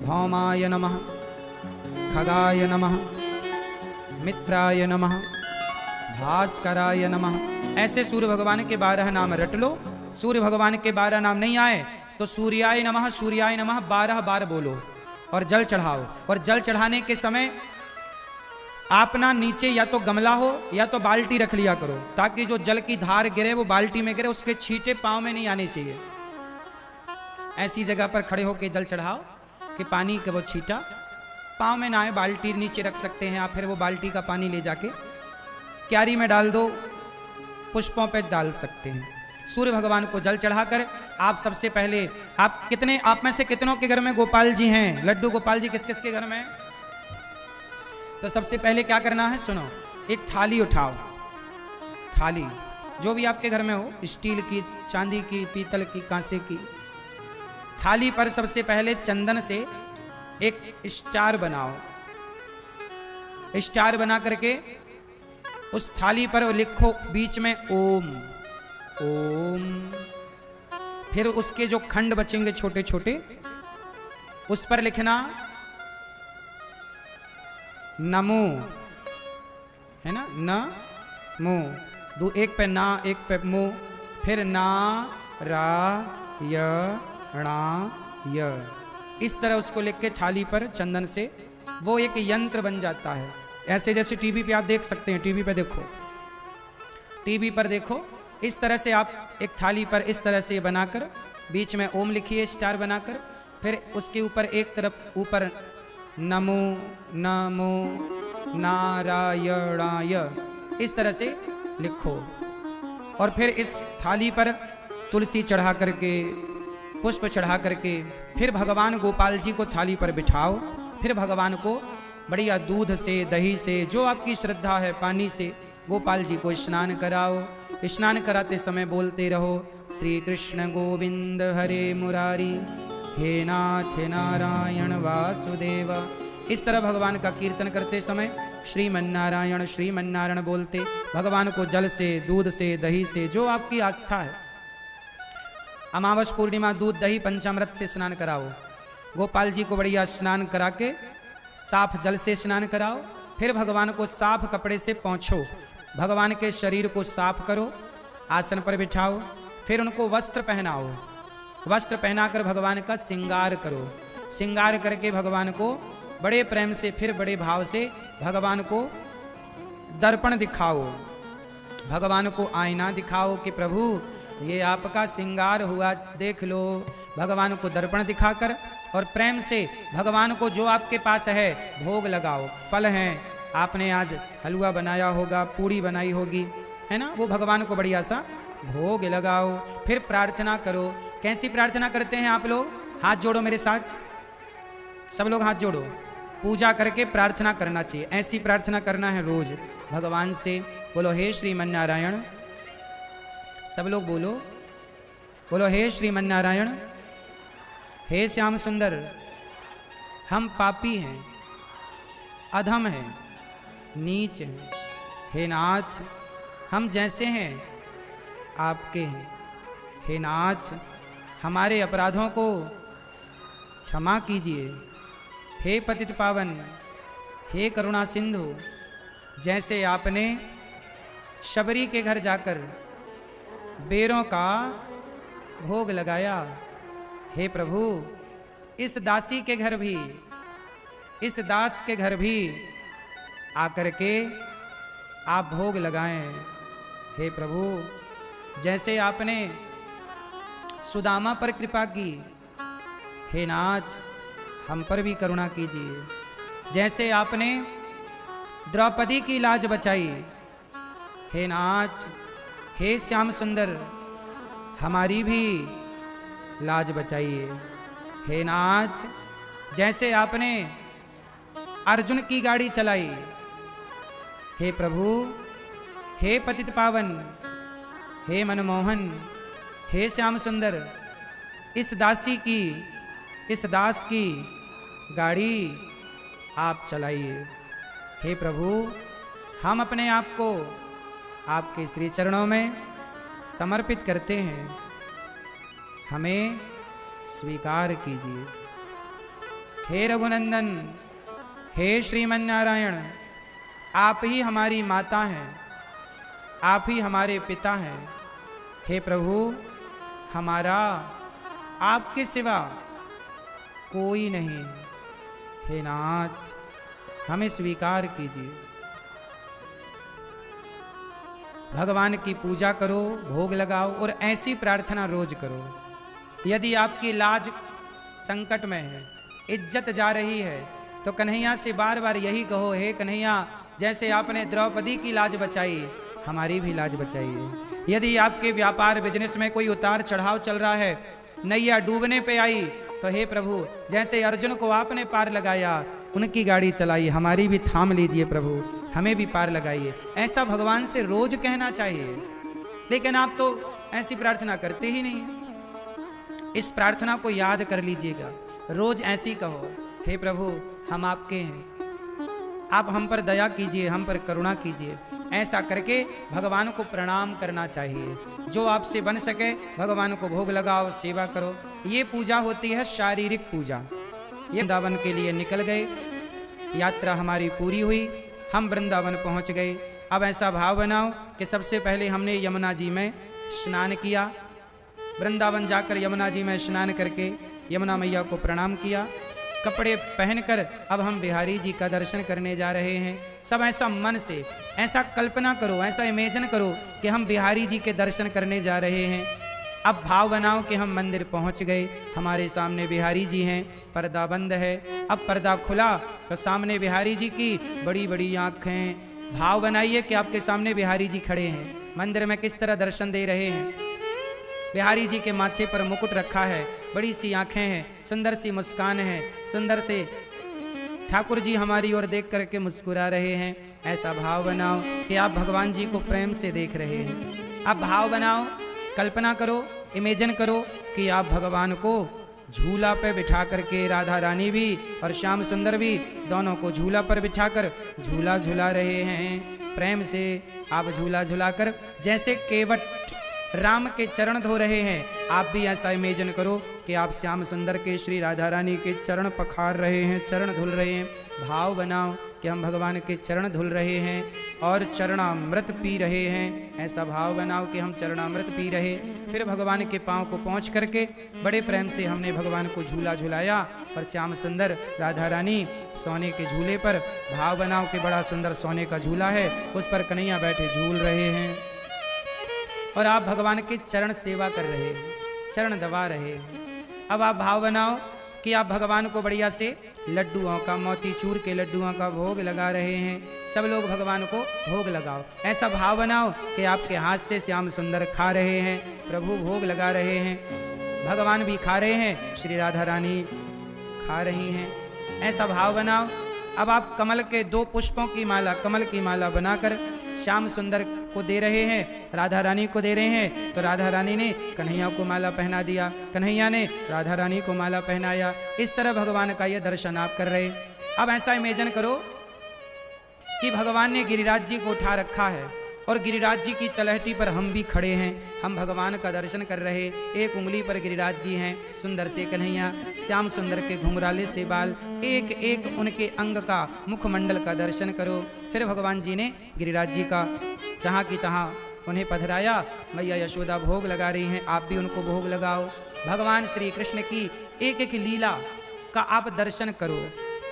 भौमाय नमः, खगाय नमः, मित्राय नमः, भास्कराय नमः। ऐसे सूर्य भगवान के 12 नाम रट लो। सूर्य भगवान के 12 नाम नहीं आए तो सूर्याय नमः 12 बार बोलो और जल चढ़ाओ। और जल चढ़ाने के समय आप ना नीचे या तो गमला हो या तो बाल्टी रख लिया करो, ताकि जो जल की धार गिरे वो बाल्टी में गिरे, उसके छींटे पाँव में नहीं आने चाहिए। ऐसी जगह पर खड़े होकर जल चढ़ाओ कि पानी का वो छींटा पाँव में ना आए। बाल्टी नीचे रख सकते हैं आप, फिर वो बाल्टी का पानी ले जाके क्यारी में डाल दो, पुष्पों पे डाल सकते हैं। सूर्य भगवान को जल चढ़ाकर आप सबसे पहले आप में से कितनों के घर में गोपाल जी हैं? लड्डू गोपाल जी किस किस के घर में? तो सबसे पहले क्या करना है सुनो, एक थाली उठाओ। थाली जो भी आपके घर में हो, स्टील की, चांदी की, पीतल की, कांसे की। थाली पर सबसे पहले चंदन से एक स्टार बनाओ। स्टार बना करके उस थाली पर लिखो बीच में ओम ओम। फिर उसके जो खंड बचेंगे छोटे छोटे उस पर लिखना नमो, है ना, न मो, एक पे ना एक पे मो, फिर ना रा य णा य। इस तरह उसको लिख के थाली पर चंदन से वो एक यंत्र बन जाता है। ऐसे जैसे टीवी पे आप देख सकते हैं, टीवी पे देखो, टीवी पर देखो, इस तरह से आप एक थाली पर इस तरह से बनाकर बीच में ओम लिखिए स्टार बनाकर, फिर उसके ऊपर एक तरफ ऊपर नमो नमो नारायणाय इस तरह से लिखो। और फिर इस थाली पर तुलसी चढ़ा करके, पुष्प चढ़ा करके, फिर भगवान गोपाल जी को थाली पर बिठाओ। फिर भगवान को बढ़िया दूध से, दही से, जो आपकी श्रद्धा है, पानी से गोपाल जी को स्नान कराओ। स्नान कराते समय बोलते रहो श्री कृष्ण गोविंद हरे मुरारी, हे नाथ नारायण वासुदेव। इस तरह भगवान का कीर्तन करते समय श्रीमन्नारायण श्रीमन्नारायण बोलते भगवान को जल से, दूध से, दही से, जो आपकी आस्था है। अमावस पूर्णिमा दूध दही पंचामृत से स्नान कराओ। गोपाल जी को बढ़िया स्नान करा के साफ जल से स्नान कराओ। फिर भगवान को साफ कपड़े से पोंछो, भगवान के शरीर को साफ करो, आसन पर बिठाओ। फिर उनको वस्त्र पहनाओ, वस्त्र पहनाकर भगवान का श्रृंगार करो। श्रृंगार करके भगवान को बड़े प्रेम से, फिर बड़े भाव से भगवान को दर्पण दिखाओ, भगवान को आईना दिखाओ कि प्रभु ये आपका श्रृंगार हुआ, देख लो। भगवान को दर्पण दिखाकर और प्रेम से भगवान को जो आपके पास है भोग लगाओ। फल हैं, आपने आज हलवा बनाया होगा, पूड़ी बनाई होगी, है ना, वो भगवान को बढ़िया सा भोग लगाओ, फिर प्रार्थना करो। कैसी प्रार्थना करते हैं आप लोग? हाथ जोड़ो मेरे साथ, सब लोग हाथ जोड़ो। पूजा करके प्रार्थना करना चाहिए, ऐसी प्रार्थना करना है रोज भगवान से। बोलो हे श्रीमन नारायण, सब लोग बोलो, बोलो हे श्रीमन नारायण, हे श्याम सुंदर, हम पापी हैं, अधम हैं, नीच हैं। हे नाथ, हम जैसे हैं आपके हैं। हे नाथ, हमारे अपराधों को क्षमा कीजिए। हे पतित पावन, हे करुणा सिंधु, जैसे आपने शबरी के घर जाकर बेरों का भोग लगाया, हे प्रभु इस दासी के घर भी, इस दास के घर भी आकर के आप भोग लगाएं। हे प्रभु जैसे आपने सुदामा पर कृपा की, हे नाथ हम पर भी करुणा कीजिए। जैसे आपने द्रौपदी की लाज बचाई, हे नाथ, हे श्याम सुंदर, हमारी भी लाज बचाइए। हे नाथ, जैसे आपने अर्जुन की गाड़ी चलाई, हे प्रभु, हे पतित पावन, हे मनमोहन, हे श्याम सुंदर, इस दासी की, इस दास की गाड़ी आप चलाइए। हे प्रभु हम अपने आप को आपके श्री चरणों में समर्पित करते हैं, हमें स्वीकार कीजिए। हे रघुनंदन, हे श्रीमन नारायण, आप ही हमारी माता हैं, आप ही हमारे पिता हैं। हे प्रभु हमारा आपके सिवा कोई नहीं। हे नाथ हमें स्वीकार कीजिए। भगवान की पूजा करो, भोग लगाओ और ऐसी प्रार्थना रोज करो। यदि आपकी लाज संकट में है, इज्जत जा रही है, तो कन्हैया से बार बार यही कहो, हे कन्हैया जैसे आपने द्रौपदी की लाज बचाई, हमारी भी लाज बचाइए। यदि आपके व्यापार बिजनेस में कोई उतार चढ़ाव चल रहा है, नैया डूबने पे आई, तो हे प्रभु जैसे अर्जुन को आपने पार लगाया, उनकी गाड़ी चलाई, हमारी भी थाम लीजिए प्रभु, हमें भी पार लगाइए। ऐसा भगवान से रोज कहना चाहिए, लेकिन आप तो ऐसी प्रार्थना करते ही नहीं। इस प्रार्थना को याद कर लीजिएगा, रोज ऐसी कहो, हे प्रभु हम आपके हैं, आप हम पर दया कीजिए, हम पर करुणा कीजिए। ऐसा करके भगवान को प्रणाम करना चाहिए। जो आपसे बन सके भगवान को भोग लगाओ, सेवा करो। ये पूजा होती है शारीरिक पूजा। ये वृंदावन के लिए निकल गए, यात्रा हमारी पूरी हुई, हम वृंदावन पहुंच गए। अब ऐसा भाव बनाओ कि सबसे पहले हमने यमुना जी में स्नान किया, वृंदावन जाकर यमुना जी में स्नान करके यमुना मैया को प्रणाम किया, कपड़े पहनकर अब हम बिहारी जी का दर्शन करने जा रहे हैं। सब ऐसा मन से ऐसा कल्पना करो, ऐसा इमेजिन करो कि हम बिहारी जी के दर्शन करने जा रहे हैं। अब भाव बनाओ कि हम मंदिर पहुंच गए, हमारे सामने बिहारी जी हैं, पर्दा बंद है। अब पर्दा खुला तो सामने बिहारी जी की बड़ी बड़ी आंखें। भाव बनाइए कि आपके सामने बिहारी जी खड़े हैं, मंदिर में किस तरह दर्शन दे रहे हैं। बिहारी जी के माथे पर मुकुट रखा है, बड़ी सी आंखें हैं, सुंदर सी मुस्कान है, सुंदर से ठाकुर जी हमारी ओर देख करके मुस्कुरा रहे हैं। ऐसा भाव बनाओ कि आप भगवान जी को प्रेम से देख रहे हैं। अब भाव बनाओ, कल्पना करो, इमेजिन करो कि आप भगवान को झूला पे बिठा करके, राधा रानी भी और श्याम सुंदर भी दोनों को झूला पर बिठाकर झूला झूला रहे हैं। प्रेम से आप झूला झूलाकर जैसे केवट राम के चरण धो रहे हैं, आप भी ऐसा इमेजिन करो कि आप श्याम सुंदर के, श्री राधा रानी के चरण पखार रहे हैं, चरण धुल रहे हैं। भाव बनाओ कि हम भगवान के चरण धुल रहे हैं और चरणामृत पी रहे हैं। ऐसा भाव बनाओ कि हम चरणामृत पी रहे। फिर भगवान के पांव को पहुंच करके बड़े प्रेम से हमने भगवान को झूला झुलाया और श्याम सुंदर राधा रानी सोने के झूले पर, भाव बनाओ कि बड़ा सुंदर सोने का झूला है, उस पर कन्हैया बैठे झूल रहे हैं और आप भगवान के चरण सेवा कर रहे हैं, चरण दबा रहे हैं। अब आप भाव बनाओ कि आप भगवान को बढ़िया से लड्डुओं का, मोतीचूर के लड्डुओं का भोग लगा रहे हैं। सब लोग भगवान को भोग लगाओ, ऐसा भाव बनाओ कि आपके हाथ से श्याम सुंदर खा रहे हैं, प्रभु भोग लगा रहे हैं, भगवान भी खा रहे हैं, श्री राधा रानी खा रही हैं, ऐसा भाव बनाओ। अब आप कमल के 2 पुष्पों की माला, कमल की माला बनाकर श्याम सुंदर को दे रहे हैं, राधा रानी को दे रहे हैं। तो राधा रानी ने कन्हैया को माला पहना दिया, कन्हैया ने राधा रानी को माला पहनाया। इस तरह भगवान का यह दर्शन आप कर रहे। अब ऐसा इमेजिन करो कि भगवान ने गिरिराज जी को उठा रखा है और गिरिराज जी की तलहटी पर हम भी खड़े हैं, हम भगवान का दर्शन कर रहे। एक उंगली पर गिरिराज जी हैं, सुंदर से कन्हैया, श्याम सुंदर के घुंघराले से बाल, एक एक उनके अंग का, मुखमंडल का दर्शन करो। फिर भगवान जी ने गिरिराज जी का जहाँ की तहाँ उन्हें पधराया। मैया यशोदा भोग लगा रही हैं, आप भी उनको भोग लगाओ। भगवान श्री कृष्ण की एक एक लीला का आप दर्शन करो।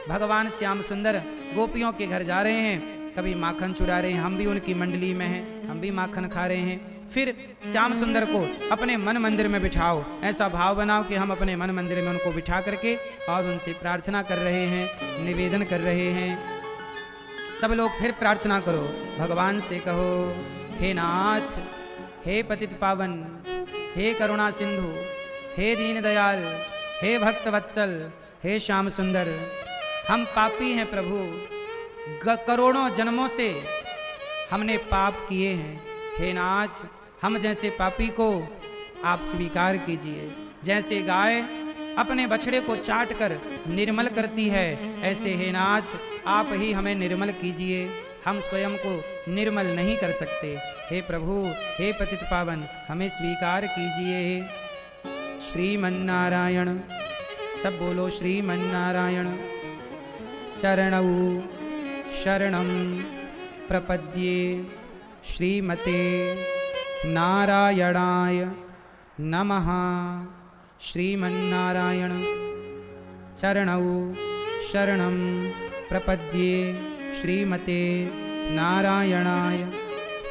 भगवान श्याम सुंदर गोपियों के घर जा रहे हैं, कभी माखन चुरा रहे हैं, हम भी उनकी मंडली में हैं, हम भी माखन खा रहे हैं। फिर श्याम सुंदर को अपने मन मंदिर में बिठाओ, ऐसा भाव बनाओ कि हम अपने मन मंदिर में उनको बिठा करके और उनसे प्रार्थना कर रहे हैं, निवेदन कर रहे हैं। सब लोग फिर प्रार्थना करो, भगवान से कहो, हे नाथ, हे पतित पावन, हे करुणा सिंधु, हे दीन दयाल, हे भक्त वत्सल, हे श्याम सुंदर, हम पापी हैं प्रभु, करोड़ों जन्मों से हमने पाप किए हैं। हे नाथ, हम जैसे पापी को आप स्वीकार कीजिए। जैसे गाय अपने बछड़े को चाट कर निर्मल करती है, ऐसे हे नाथ आप ही हमें निर्मल कीजिए, हम स्वयं को निर्मल नहीं कर सकते। हे प्रभु, हे पतित पावन, हमें स्वीकार कीजिए। श्रीमन्नारायण, सब बोलो श्रीमन्नारायण। चरणौ शरणं प्रपद्ये श्रीमते नारायणाय नमः। श्रीमन्नारायण, चरणौ शरणं प्रपद्ये श्रीमते नारायणाय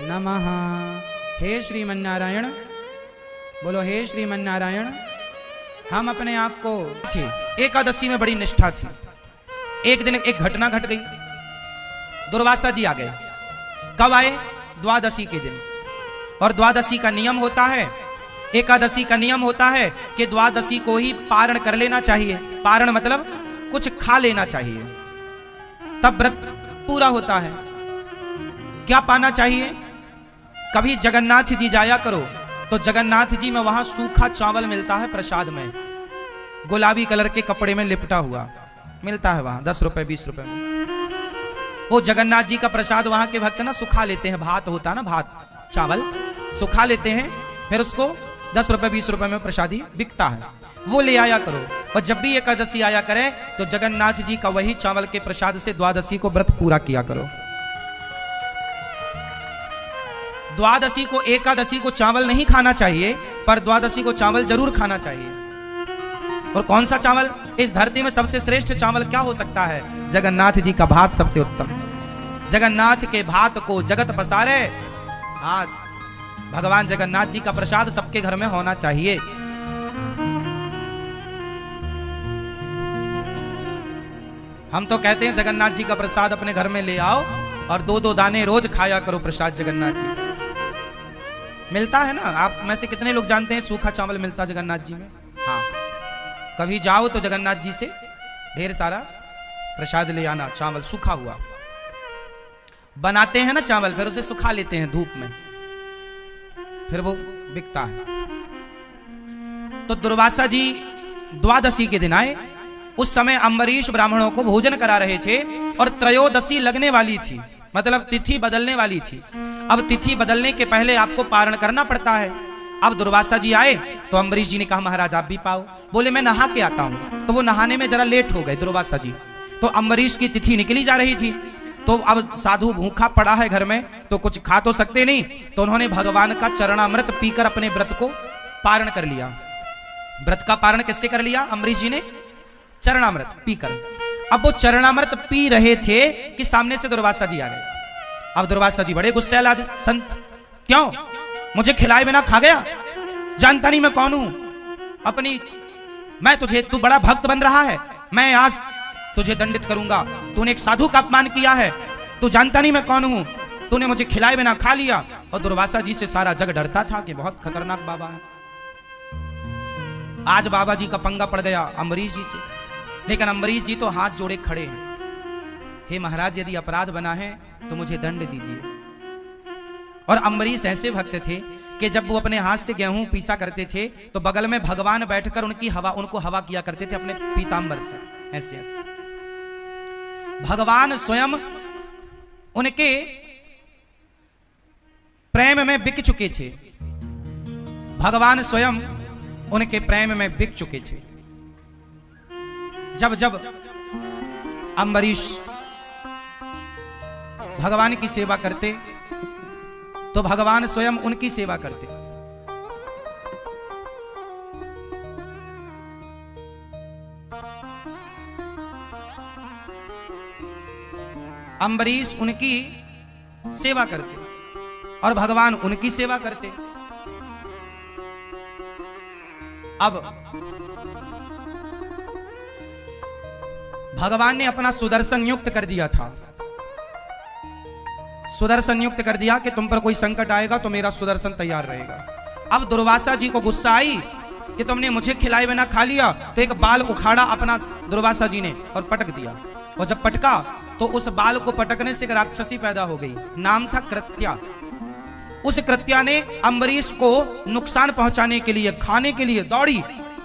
नमः। हे श्रीमन्नारायण, बोलो हे श्रीमन्नारायण। हम अपने आप को एकादशी में बड़ी निष्ठा थी। एक दिन एक घटना घट गई, दुर्वासा जी आ गए। कब आए? द्वादशी के दिन। और द्वादशी का नियम होता है, एकादशी का नियम होता है कि द्वादशी को ही पारण कर लेना चाहिए। पारण मतलब कुछ खा लेना चाहिए, तब व्रत पूरा होता है। क्या पाना चाहिए? कभी जगन्नाथ जी जाया करो तो जगन्नाथ जी में वहां सूखा चावल मिलता है प्रसाद में, गुलाबी कलर के कपड़े में लिपटा हुआ मिलता है वहां, 10 रुपए 20 रुपए में। वो जगन्नाथ जी का प्रसाद वहां के भक्त ना सुखा लेते हैं, भात होता है ना, भात चावल सुखा लेते हैं, फिर उसको 10 रुपए 20 रुपए में प्रसादी बिकता है, वो ले आया करो। और जब भी एकादशी आया करे तो जगन्नाथ जी का वही चावल के प्रसाद से द्वादशी को व्रत पूरा किया करो। द्वादशी को, एकादशी को चावल नहीं खाना चाहिए, पर द्वादशी को चावल जरूर खाना चाहिए। और कौन सा चावल? इस धरती में सबसे श्रेष्ठ चावल क्या हो सकता है? जगन्नाथ जी का भात सबसे उत्तम। जगन्नाथ के भात को जगत पसारे हाथ, भगवान जगन्नाथ जी का प्रसाद सबके घर में होना चाहिए। हम तो कहते हैं जगन्नाथ जी का प्रसाद अपने घर में ले आओ और 2-2 दाने रोज खाया करो प्रसाद जगन्नाथ जी। मिलता है ना, आप में से कितने लोग जानते हैं सूखा चावल मिलता जगन्नाथ जी में? हाँ, कभी जाओ तो जगन्नाथ जी से ढेर सारा प्रसाद ले आना, चावल सूखा हुआ। बनाते हैं ना चावल, फिर उसे सुखा लेते हैं धूप में, फिर वो बिकता है। तो दुर्वासा जी द्वादशी के दिन आए। उस समय अम्बरीश ब्राह्मणों को भोजन करा रहे थे और त्रयोदशी लगने वाली थी, मतलब तिथि बदलने वाली थी। अब तिथि बदलने के पहले आपको पारण करना पड़ता है। अब दुर्वासा जी आए तो अम्बरीश जी ने कहा महाराज आप भी पाओ। बोले मैं नहा के आता हूं। तो वो नहाने में जरा लेट हो गए दुर्वासा जी। तो अम्बरीश की तिथि निकली जा रही थी, तो अब साधु भूखा पड़ा है घर में, तो कुछ खा तो सकते नहीं, तो उन्होंने भगवान का चरणामृत पीकर अपने व्रत को पारण कर लिया। व्रत का पारण किससे कर लिया? अम्बरीश जी ने चरणामृत पीकर। अब वो चरणामृत पी रहे थे कि सामने से दुर्वासा जी आ गए। अब दुर्वासा जी बड़े गुस्से लाद, संत क्यों मुझे खिलाए बिना खा गया? जानता नहीं मैं कौन हूं? मैं तुझे, तू बड़ा भक्त बन रहा है, मैं आज तुझे दंडित करूंगा। तूने एक साधु का अपमान किया है, तू जानता नहीं मैं कौन हूं, तूने मुझे खिलाए बिना खा लिया। और दुर्वासा जी से सारा जग डरता था कि बहुत खतरनाक बाबा है। आज बाबा जी का पंगा पड़ गया अम्बरीश जी से, लेकिन अम्बरीश जी तो हाथ जोड़े खड़े हैं, हे महाराज यदि अपराध बना है तो मुझे दंड दीजिए। और अम्बरीश ऐसे भक्त थे कि जब वो अपने हाथ से गेहूं पीसा करते थे तो बगल में भगवान बैठकर उनको हवा किया करते थे अपने पीतांबर से, ऐसे ऐसे। भगवान स्वयं उनके प्रेम में बिक चुके थे, भगवान स्वयं उनके प्रेम में बिक चुके थे। जब जब अम्बरीश भगवान की सेवा करते तो भगवान स्वयं उनकी सेवा करते। अम्बरीश उनकी सेवा करते और भगवान उनकी सेवा करते। अब भगवान ने अपना सुदर्शन नियुक्त कर दिया था, सुदर्शन नियुक्त कर दिया कि तुम पर कोई संकट आएगा तो मेरा सुदर्शन तैयार रहेगा। अब दुर्वासा जी को गुस्सा आई कि तुमने मुझे खिलाए बिना खा लिया, तो एक बाल उखाड़ा अपना दुर्वासा जी ने और पटक दिया। और जब पटका तो उस बाल को पटकने से एक राक्षसी पैदा हो गई, नाम था कृत्या। उस कृत्या ने अम्बरीश को नुकसान पहुंचाने के लिए, खाने के लिए दौड़ी,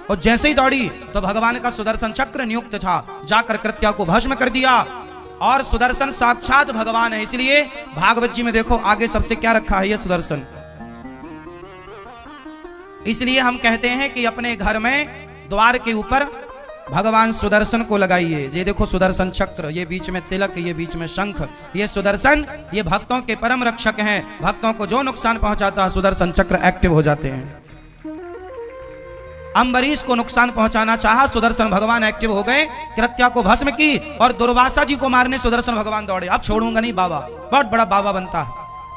और जैसे ही दौड़ी तो भगवान का सुदर्शन चक्र नियुक्त था, जाकर कृत्या को भस्म कर दिया। और सुदर्शन साक्षात भगवान है, इसलिए भागवत जी में देखो आगे सबसे क्या रखा है, यह सुदर्शन। इसलिए हम कहते हैं कि अपने घर में द्वार के ऊपर भगवान सुदर्शन को लगाइए। ये देखो सुदर्शन चक्र, ये बीच में तिलक, ये बीच में शंख, ये सुदर्शन, ये भक्तों के परम रक्षक हैं। भक्तों को जो नुकसान पहुंचाता है सुदर्शन चक्र एक्टिव हो जाते हैं। अम्बरीश को नुकसान पहुंचाना चाहा, सुदर्शन भगवान एक्टिव हो गए, कृत्या को भस्म की और दुर्वासा जी को मारने सुदर्शन भगवान दौड़े। अब छोड़ूंगा नहीं बाबा, बहुत बड़ा बाबा बनता है,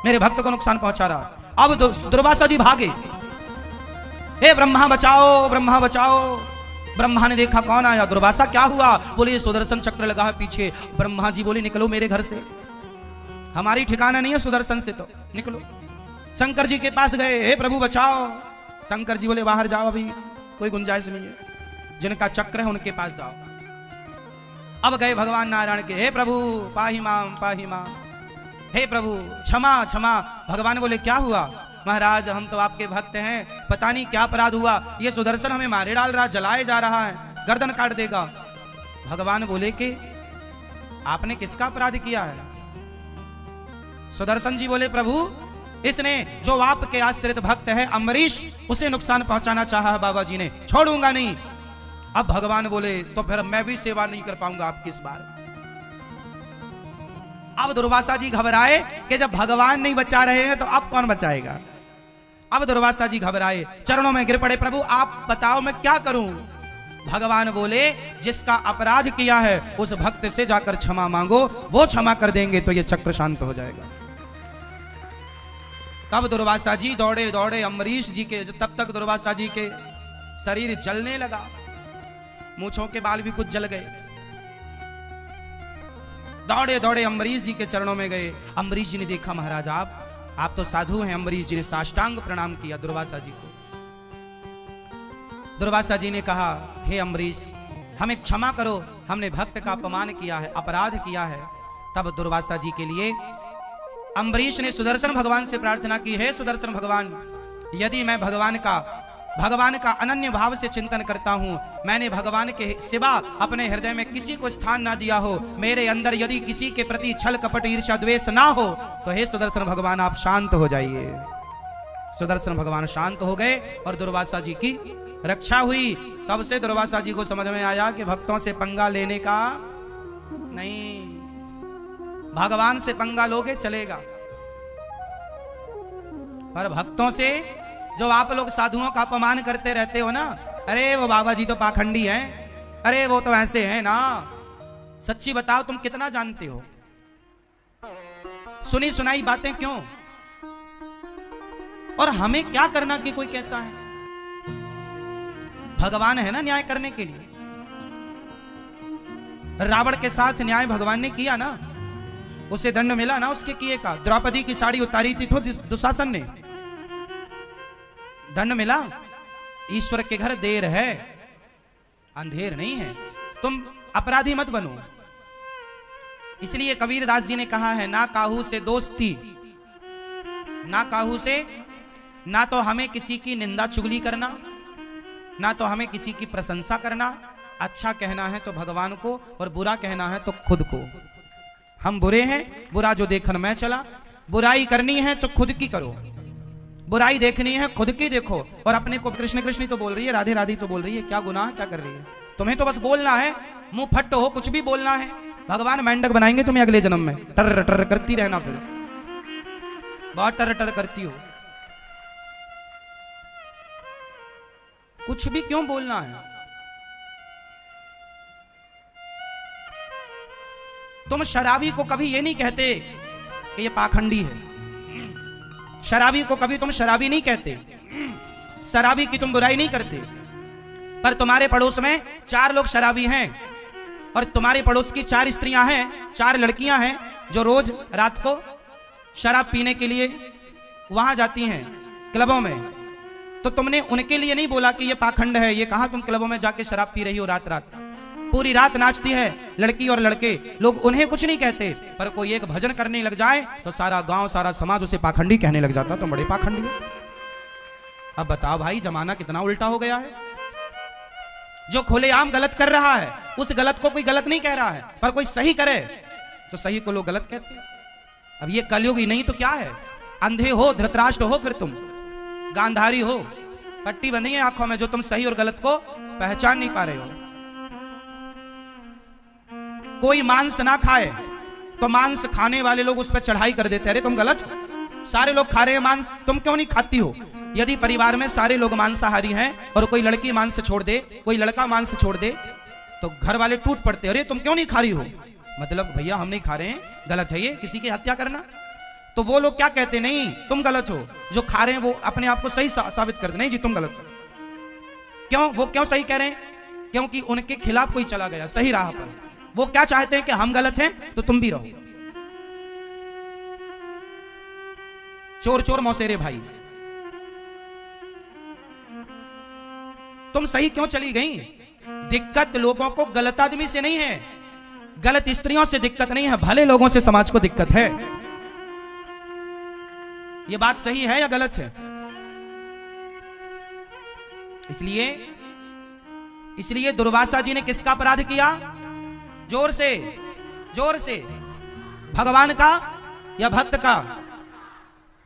मेरे भक्त को नुकसान पहुंचा रहा। अब दुर्वासा जी भागे, हे ब्रह्मा बचाओ, ब्रह्मा बचाओ। ब्रह्मा ने देखा कौन आया, दुर्वासा क्या हुआ, बोले सुदर्शन चक्र लगा है पीछे। ब्रह्मा जी बोले निकलो मेरे घर से, हमारी ठिकाना नहीं है सुदर्शन से, तो निकलो। शंकर जी के पास गए, हे प्रभु बचाओ। शंकर जी बोले बाहर जाओ, अभी कोई गुंजाइश नहीं है, जिनका चक्र है उनके पास जाओ। अब गए भगवान नारायण के, हे प्रभु पाहि माम पाहि माम, हे प्रभु क्षमा क्षमा। भगवान बोले क्या हुआ, महाराज हम तो आपके भक्त हैं, पता नहीं क्या अपराध हुआ, ये सुदर्शन हमें मारे डाल रहा, जलाए जा रहा है, गर्दन काट देगा। भगवान बोले कि आपने किसका अपराध किया है। सुदर्शन जी बोले प्रभु इसने जो आपके आश्रित भक्त है अम्बरीश, उसे नुकसान पहुंचाना चाहा है बाबा जी ने, छोड़ूंगा नहीं। अब भगवान बोले तो फिर मैं भी सेवा नहीं कर पाऊंगा आपकी इस बार। अब दुर्वासा जी घबराए कि जब भगवान नहीं बचा रहे हैं तो अब कौन बचाएगा। अब दुर्वासा जी घबराए, चरणों में गिर पड़े, प्रभु आप बताओ मैं क्या करूं। भगवान बोले जिसका अपराध किया है उस भक्त से जाकर क्षमा मांगो, वो क्षमा कर देंगे तो ये चक्र शांत हो जाएगा। तब दुर्वासा जी दौड़े दौड़े अम्बरीश जी के, तब तक दुर्वासा जी के शरीर जलने लगा, मूंछों के बाल भी कुछ जल गए। दौड़े दौड़े अम्बरीश जी के चरणों में गए। अम्बरीश जी ने देखा महाराज आप तो साधु हैं। अम्बरीश जी ने साष्टांग प्रणाम किया दुर्वासा जी को। दुर्वासा जी ने कहा हे अम्बरीश हमें क्षमा करो, हमने भक्त का अपमान किया है, अपराध किया है। तब दुर्वासा जी के लिए अम्बरीश ने सुदर्शन भगवान से प्रार्थना की, हे सुदर्शन भगवान यदि मैं भगवान का अनन्य भाव से चिंतन करता हूँ, मैंने भगवान के सिवा अपने हृदय में किसी को स्थान ना दिया हो, मेरे अंदर यदि किसी के प्रति छल कपट ईर्ष्या द्वेष ना हो, तो हे सुदर्शन भगवान आप शांत हो जाइए। सुदर्शन भगवान शांत हो गए और दुर्वासा जी की रक्षा हुई। तब से दुर्वासा जी को समझ में आया कि भक्तों से पंगा लेने का नहीं, भगवान से पंगा लोगे चलेगा, पर भक्तों से जो आप लोग साधुओं का अपमान करते रहते हो ना, अरे वो बाबा जी तो पाखंडी हैं, अरे वो तो ऐसे हैं ना, सच्ची बताओ तुम कितना जानते हो। सुनी सुनाई बातें क्यों, और हमें क्या करना कि कोई कैसा है। भगवान है ना न्याय करने के लिए। रावण के साथ न्याय भगवान ने किया ना, उसे दंड मिला ना उसके किए का। द्रौपदी की साड़ी उतारी थी तो दुशासन ने, दंड मिला। ईश्वर के घर देर है, अंधेर नहीं है। तुम अपराधी मत बनो। इसलिए कबीरदास जी ने कहा है, ना काहू से दोस्ती, ना काहू से, ना तो हमें किसी की निंदा चुगली करना, ना तो हमें किसी की प्रशंसा करना। अच्छा कहना है तो भगवान को, और बुरा कहना है तो खुद को। हम बुरे हैं, बुरा जो देखन मैं चला। बुराई करनी है तो खुद की करो, बुराई देखनी है खुद की देखो। और अपने को कृष्ण कृष्ण तो बोल रही है, राधे राधे तो बोल रही है, क्या गुनाह क्या कर रही है? तुम्हें तो बस बोलना है, मुंह फट हो, कुछ भी बोलना है। भगवान मेंढक बनाएंगे तुम्हें अगले जन्म में, टर टर करती रहना, फिर बहुत टर टर करती हो। कुछ भी क्यों बोलना है? तुम शराबी को कभी ये नहीं कहते कि ये पाखंडी है। शराबी को कभी तुम शराबी नहीं कहते, शराबी की तुम बुराई नहीं करते। पर तुम्हारे पड़ोस में 4 लोग शराबी हैं, और तुम्हारे पड़ोस की 4 स्त्रियां हैं, 4 लड़कियां हैं जो रोज रात को शराब पीने के लिए वहां जाती हैं क्लबों में। तो तुमने उनके लिए नहीं बोला कि ये पाखंड है। ये कहा तुम क्लबों में जाके शराब पी रही हो, रात रात पूरी रात नाचती है लड़की और लड़के, लोग उन्हें कुछ नहीं कहते। पर कोई एक भजन करने लग जाए तो सारा गांव सारा समाज उसे पाखंडी कहने लग जाता, तुम बड़े पाखंडी हो। अब बताओ भाई, जमाना कितना उल्टा हो गया है। जो खुलेआम गलत कर रहा है उस गलत को कोई गलत नहीं कह रहा है, पर कोई सही करे तो सही को लोग गलत कहते हैं। अब ये कलयुग ही नहीं तो क्या है? अंधे हो, धृतराष्ट्र हो, फिर तुम गांधारी हो, पट्टी बंधी है आंखों में, जो तुम सही और गलत को पहचान नहीं पा रहे हो। कोई मांस ना खाए तो मांस खाने वाले लोग उस पर चढ़ाई कर देते, अरे तुम गलत हो, सारे लोग खा रहे हैं मांस, तुम क्यों नहीं खाती हो? यदि परिवार में सारे लोग मांसाहारी हैं और कोई लड़की मांस छोड़ दे, कोई लड़का मांस छोड़ दे, तो घर वाले टूट पड़ते, अरे तुम क्यों नहीं खा रही हो? मतलब भैया हम नहीं खा रहे हैं, गलत है ये किसी की हत्या करना। तो वो लोग क्या कहते, नहीं तुम गलत हो। जो खा रहे हैं वो अपने आप को सही साबित करते, नहीं जी तुम गलत हो। क्यों? वो क्यों सही कह रहे हैं? क्योंकि उनके खिलाफ कोई चला गया सही राह पर। वो क्या चाहते हैं कि हम गलत हैं तो तुम भी रहो। चोर चोर मौसेरे भाई, तुम सही क्यों चली गई? दिक्कत लोगों को गलत आदमी से नहीं है, गलत स्त्रियों से दिक्कत नहीं है, भले लोगों से समाज को दिक्कत है। यह बात सही है या गलत है? इसलिए दुर्वासा जी ने किसका अपराध किया? जोर से भगवान का या भक्त का?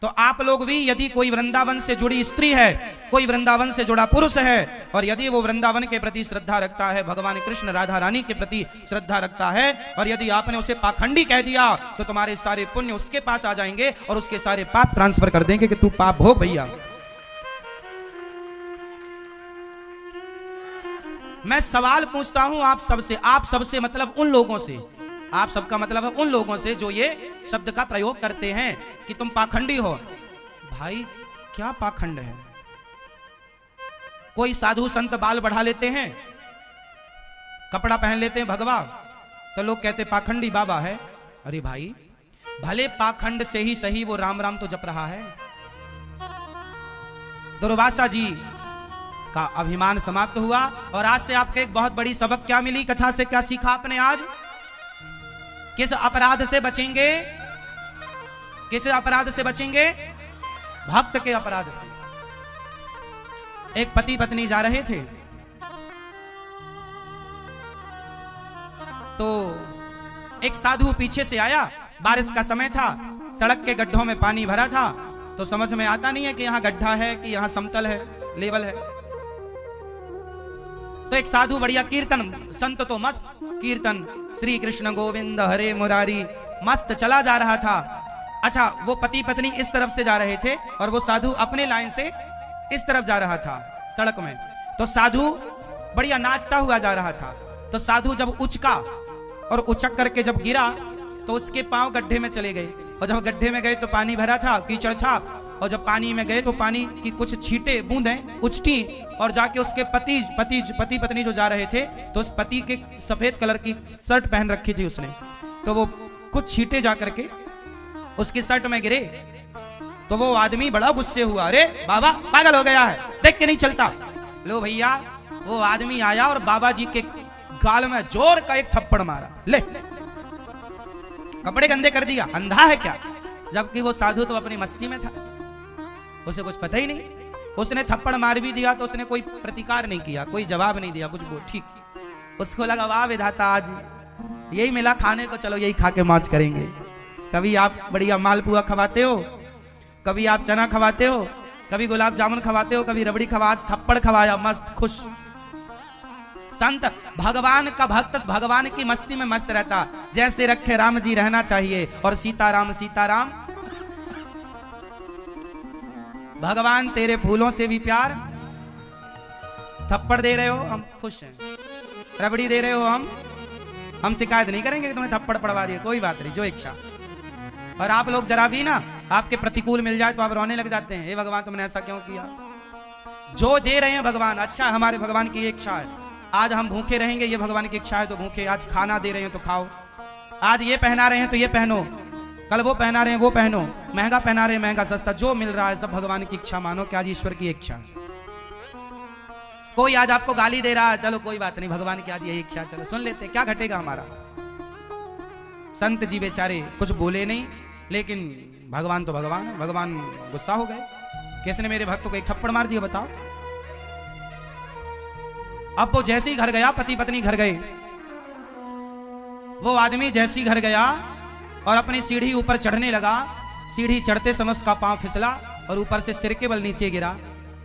तो आप लोग भी, यदि कोई वृंदावन से जुड़ी स्त्री है, कोई वृंदावन से जुड़ा पुरुष है, और यदि वो वृंदावन के प्रति श्रद्धा रखता है, भगवान कृष्ण राधा रानी के प्रति श्रद्धा रखता है, और यदि आपने उसे पाखंडी कह दिया तो तुम्हारे सारे पुण्य उसके पास आ जाएंगे और उसके सारे पाप ट्रांसफर कर देंगे कि तू पाप भोग भैया। मैं सवाल पूछता हूं आप सबसे मतलब उन लोगों से, आप सबका मतलब है उन लोगों से जो ये शब्द का प्रयोग करते हैं कि तुम पाखंडी हो। भाई क्या पाखंड है? कोई साधु संत बाल बढ़ा लेते हैं, कपड़ा पहन लेते हैं भगवा, तो लोग कहते पाखंडी बाबा है। अरे भाई भले पाखंड से ही सही वो राम राम तो जप रहा है। दुर्वासा जी का अभिमान समाप्त हुआ, और आज से आपको एक बहुत बड़ी सबक क्या मिली? कथा से क्या सीखा आपने आज? किस अपराध से बचेंगे? किस अपराध से बचेंगे? भक्त के अपराध से। एक पति पत्नी जा रहे थे, तो एक साधु पीछे से आया, बारिश का समय था, सड़क के गड्ढों में पानी भरा था, तो समझ में आता नहीं है कि यहां गड्ढा है कि यहां समतल है, लेवल है। तो एक साधु बढ़िया कीर्तन, संत तो मस्त कीर्तन, श्री कृष्ण गोविंद हरे मुरारी, मस्त चला जा रहा था। अच्छा, वो पति पत्नी इस तरफ से जा रहे थे और वो साधु अपने लाइन से इस तरफ जा रहा था सड़क में। तो साधु बढ़िया नाचता हुआ जा रहा था। तो साधु जब उचका और उचक करके जब गिरा तो उसके पांव गड्ढे में चले गए, और जब गड्ढे में गए तो पानी भरा था, कीचड़ था, और जब पानी में गए तो पानी की कुछ छींटे बूंदें उछटी और जाके उसके पति पत्नी जो जा रहे थे तो उस पति के सफेद कलर की शर्ट पहन रखी थी उसने, तो वो कुछ छींटे जा करके उसकी शर्ट में गिरे तो वो आदमी बड़ा गुस्से हुआ, अरे बाबा पागल हो गया है, देख के नहीं चलता। लो भैया, वो आदमी आया और बाबा जी के गाल में जोर का एक थप्पड़ मारा, ले कपड़े गंदे कर दिया, अंधा है क्या। जबकि वो साधु तो अपनी मस्ती में था, उसे कुछ पता ही नहीं। उसने थप्पड़ मार भी दिया तो उसने कोई प्रतिकार नहीं किया, कोई जवाब नहीं दिया, कुछ बोल ठीक। उसको लगा वाह विधाता, आज यही मिला खाने को, चलो यही खा के मौज करेंगे। कभी आप बढ़िया मालपुआ खवाते हो, कभी आप चना खवाते हो, कभी गुलाब जामुन खवाते हो, कभी रबड़ी खवा, थप्पड़ खवाया, मस्त खुश। संत भगवान का भक्त भगवान की मस्ती में मस्त रहता, जैसे रखे राम जी रहना चाहिए। और सीताराम सीताराम, भगवान तेरे फूलों से भी प्यार, थप्पड़ दे रहे हो हम खुश हैं, रबड़ी दे रहे हो हम शिकायत नहीं करेंगे कि तुम्हें थप्पड़ पड़वा दिए, कोई बात नहीं, जो इच्छा। और आप लोग जरा भी ना आपके प्रतिकूल मिल जाए तो आप रोने लग जाते हैं, हे भगवान तुमने ऐसा क्यों किया। जो दे रहे हैं भगवान, अच्छा हमारे भगवान की इच्छा है, आज हम भूखे रहेंगे, ये भगवान की इच्छा है तो भूखे। आज खाना दे रहे हैं तो खाओ, आज ये पहना रहे हैं तो ये पहनो, कल वो पहना रहे हैं वो पहनो, महंगा पहना रहे हैं महंगा सस्ता, जो मिल रहा है सब भगवान की इच्छा मानो कि आज ईश्वर की इच्छा। कोई आज आपको गाली दे रहा है, चलो कोई बात नहीं, भगवान की आज यही इच्छा, चलो सुन लेते, क्या घटेगा हमारा। संत जी बेचारे कुछ बोले नहीं, लेकिन भगवान तो भगवान है, भगवान गुस्सा हो गए, किसने मेरे भक्त को एक थप्पड़ मार दिया बताओ। अब वो जैसे ही घर गया, पति पत्नी घर गए, वो आदमी जैसे ही घर गया और अपनी सीढ़ी ऊपर चढ़ने लगा, सीढ़ी चढ़ते समय उसका पांव फिसला और ऊपर से सिर के बल नीचे गिरा,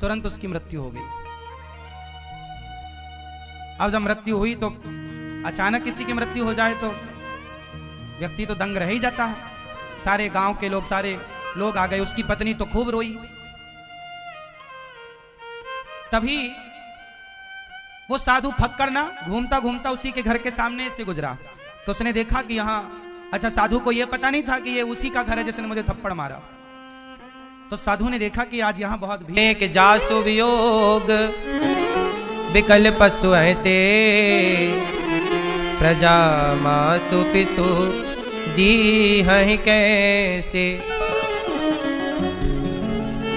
तुरंत उसकी मृत्यु हो गई। अब जब मृत्यु हुई तो अचानक किसी की मृत्यु हो जाए तो व्यक्ति तो दंग रह ही जाता है। सारे गांव के लोग, सारे लोग आ गए, उसकी पत्नी तो खूब रोई। तभी वो साधु फक्कड़ ना घूमता घूमता उसी के घर के सामने से गुजरा, तो उसने देखा कि यहाँ, अच्छा साधु को यह पता नहीं था कि ये उसी का घर है जिसने मुझे थप्पड़ मारा। तो साधु ने देखा कि आज यहाँ बहुत भीड़ के जासु वियोग विकल पशु ऐसे, प्रजा मातु पितु जी हैं कैसे।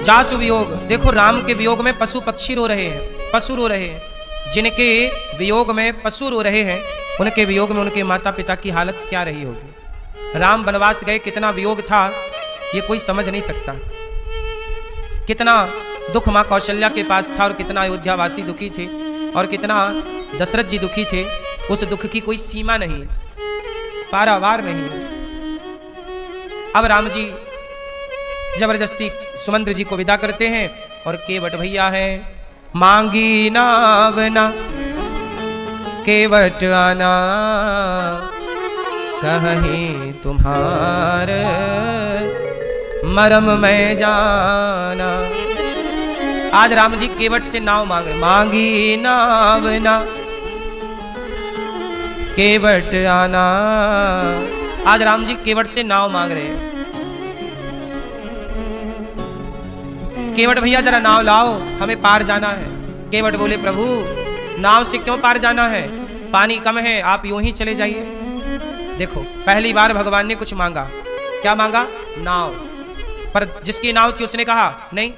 जासु वियोग, देखो राम के वियोग में पशु पक्षी रो रहे हैं, पशु रो रहे हैं, जिनके वियोग में पशु रो रहे हैं, उनके वियोग में उनके माता पिता की हालत क्या रही होगी। राम वनवास गए, कितना वियोग था ये कोई समझ नहीं सकता, कितना दुख मां कौशल्या के पास था और कितना अयोध्यावासी दुखी थे और कितना दशरथ जी दुखी थे। उस दुख की कोई सीमा नहीं, पारावार नहीं। अब राम जी जबरदस्ती सुमंत्र जी को विदा करते हैं और केवट भैया हैं, मांगी नावना केवट आना, कहीं तुम्हार मरम में जाना। आज राम जी केवट से नाव मांग रहे, मांगी नावना केवट आना। आज राम जी केवट से नाव मांग रहे हैं, केवट भैया जरा नाव लाओ, हमें पार जाना है। केवट बोले प्रभु नाव से क्यों पार जाना है, पानी कम है, आप यूं ही चले जाइए। देखो पहली बार भगवान ने कुछ मांगा, क्या मांगा, नाव। पर जिसकी नाव थी उसने कहा नहीं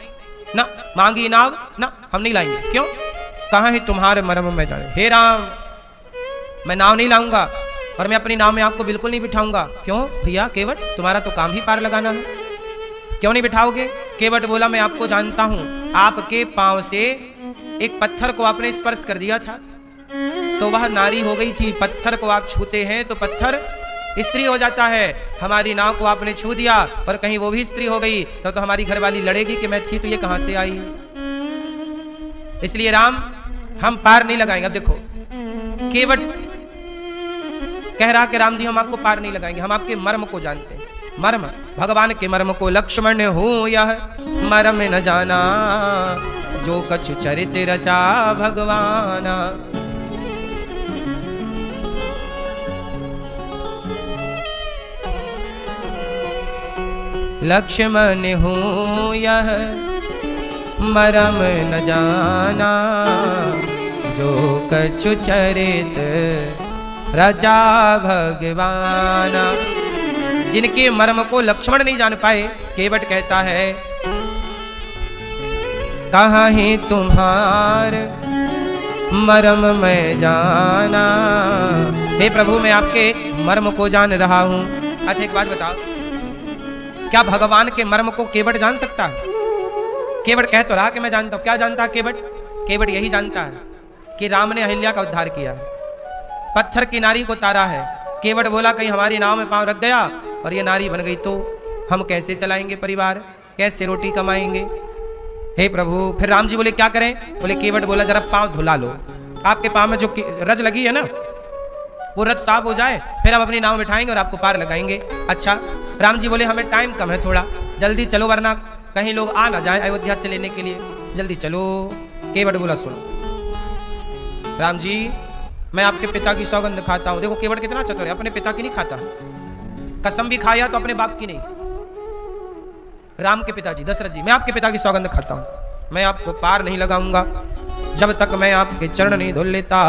ना, मांगी नाव ना, हम नहीं लाएंगे। क्यों, कहाँ है तुम्हारे मरम में जाने। हे राम, मैं नाव नहीं लाऊंगा और मैं अपनी नाव में आपको बिल्कुल नहीं बिठाऊंगा। क्यों भैया केवट, तुम्हारा तो काम ही पार लगाना है, क्यों नहीं बिठाओगे। केवट बोला मैं आपको जानता हूं, आपके पांव से एक पत्थर को आपने स्पर्श कर दिया था तो वह नारी हो गई थी। पत्थर को आप छूते हैं तो पत्थर स्त्री हो जाता है। हमारी नाव को आपने छू दिया और कहीं वो भी स्त्री हो गई तो हमारी घरवाली लड़ेगी कि मैं थी तो ये कहां से आई। इसलिए राम हम पार नहीं लगाएंगे। अब देखो केवट कह रहा कि राम जी हम आपको पार नहीं लगाएंगे, हम आपके मर्म को जानते हैं। मर्म, भगवान के मर्म को लक्ष्मण हूं यह मर्म न जाना, जो कछु चरित रचा भगवाना। लक्ष्मण हूँ यह मरम न जाना, जो कछु चरित रचा भगवाना। जिनके मर्म को लक्ष्मण नहीं जान पाए, केवट कहता है कहाँ ही तुम्हार मर्म मैं जाना। हे प्रभु, मैं आपके मर्म को जान रहा हूं। अच्छा एक बात बताओ, क्या भगवान के मर्म को केवट जान सकता है? केवट कह तो रहा कि मैं जानता हूं। क्या जानता है केवट? केवट यही जानता है कि राम ने अहिल्या का उद्धार किया, पत्थर की नारी को तारा है। केवट बोला कहीं हमारी नाव में पांव रख गया और ये नारी बन गई तो हम कैसे चलाएंगे परिवार, कैसे रोटी कमाएंगे? हे प्रभु, फिर राम जी बोले क्या करें? बोले केवट बोला जरा पांव धुला लो, आपके पांव में जो रज लगी है ना वो रज साफ हो जाए, फिर हम अपनी नाव बिठाएंगे और आपको पार लगाएंगे। अच्छा, राम जी बोले हमें टाइम कम है, थोड़ा जल्दी चलो वरना कहीं लोग आ ना जाए अयोध्या से लेने के लिए, जल्दी चलो। केवट बोला सुनो राम जी, मैं आपके पिता की सौगंध खाता हूं। देखो केवट कितना चतुर है, अपने पिता की नहीं खाता, कसम भी खाया तो अपने बाप की नहीं। राम के पिताजी दशरथ जी, मैं आपके पिता की सौगंध खाता हूं, मैं आपको पार नहीं लगाऊंगा जब तक मैं आपके चरण नहीं धुल लेता।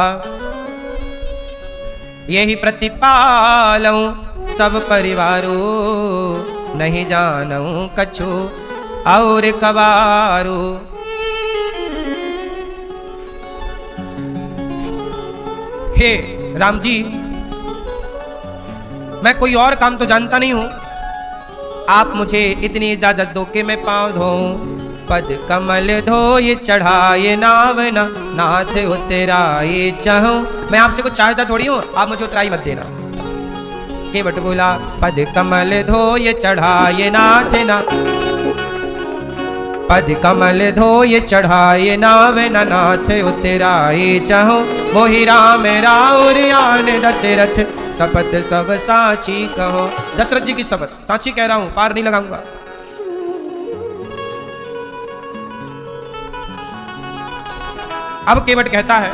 यही प्रतिपालूं सब परिवारो, नहीं जानूं कछु और कवारो। हे राम जी, मैं कोई और काम तो जानता नहीं हूं, आप मुझे इतनी इजाजत दो कि मैं पांव धोऊं। पद कमल धोए चढ़ाए नावना, नाथ उतराए चाहूं। मैं आपसे कुछ चाहता थोड़ी हूं, आप मुझे उतराई मत देना। केवट बोला पद कमल धोए चढ़ाए नाथ ना, पद कमल धोए चढ़ाए नावना, नाथ उतराए चाहूं। मोहि राम राउर आन दशरथ, शपथ सब साची कहो। दशरथ जी की शपथ साची कह रहा हूं, पार नहीं लगाऊंगा। अब केवट कहता है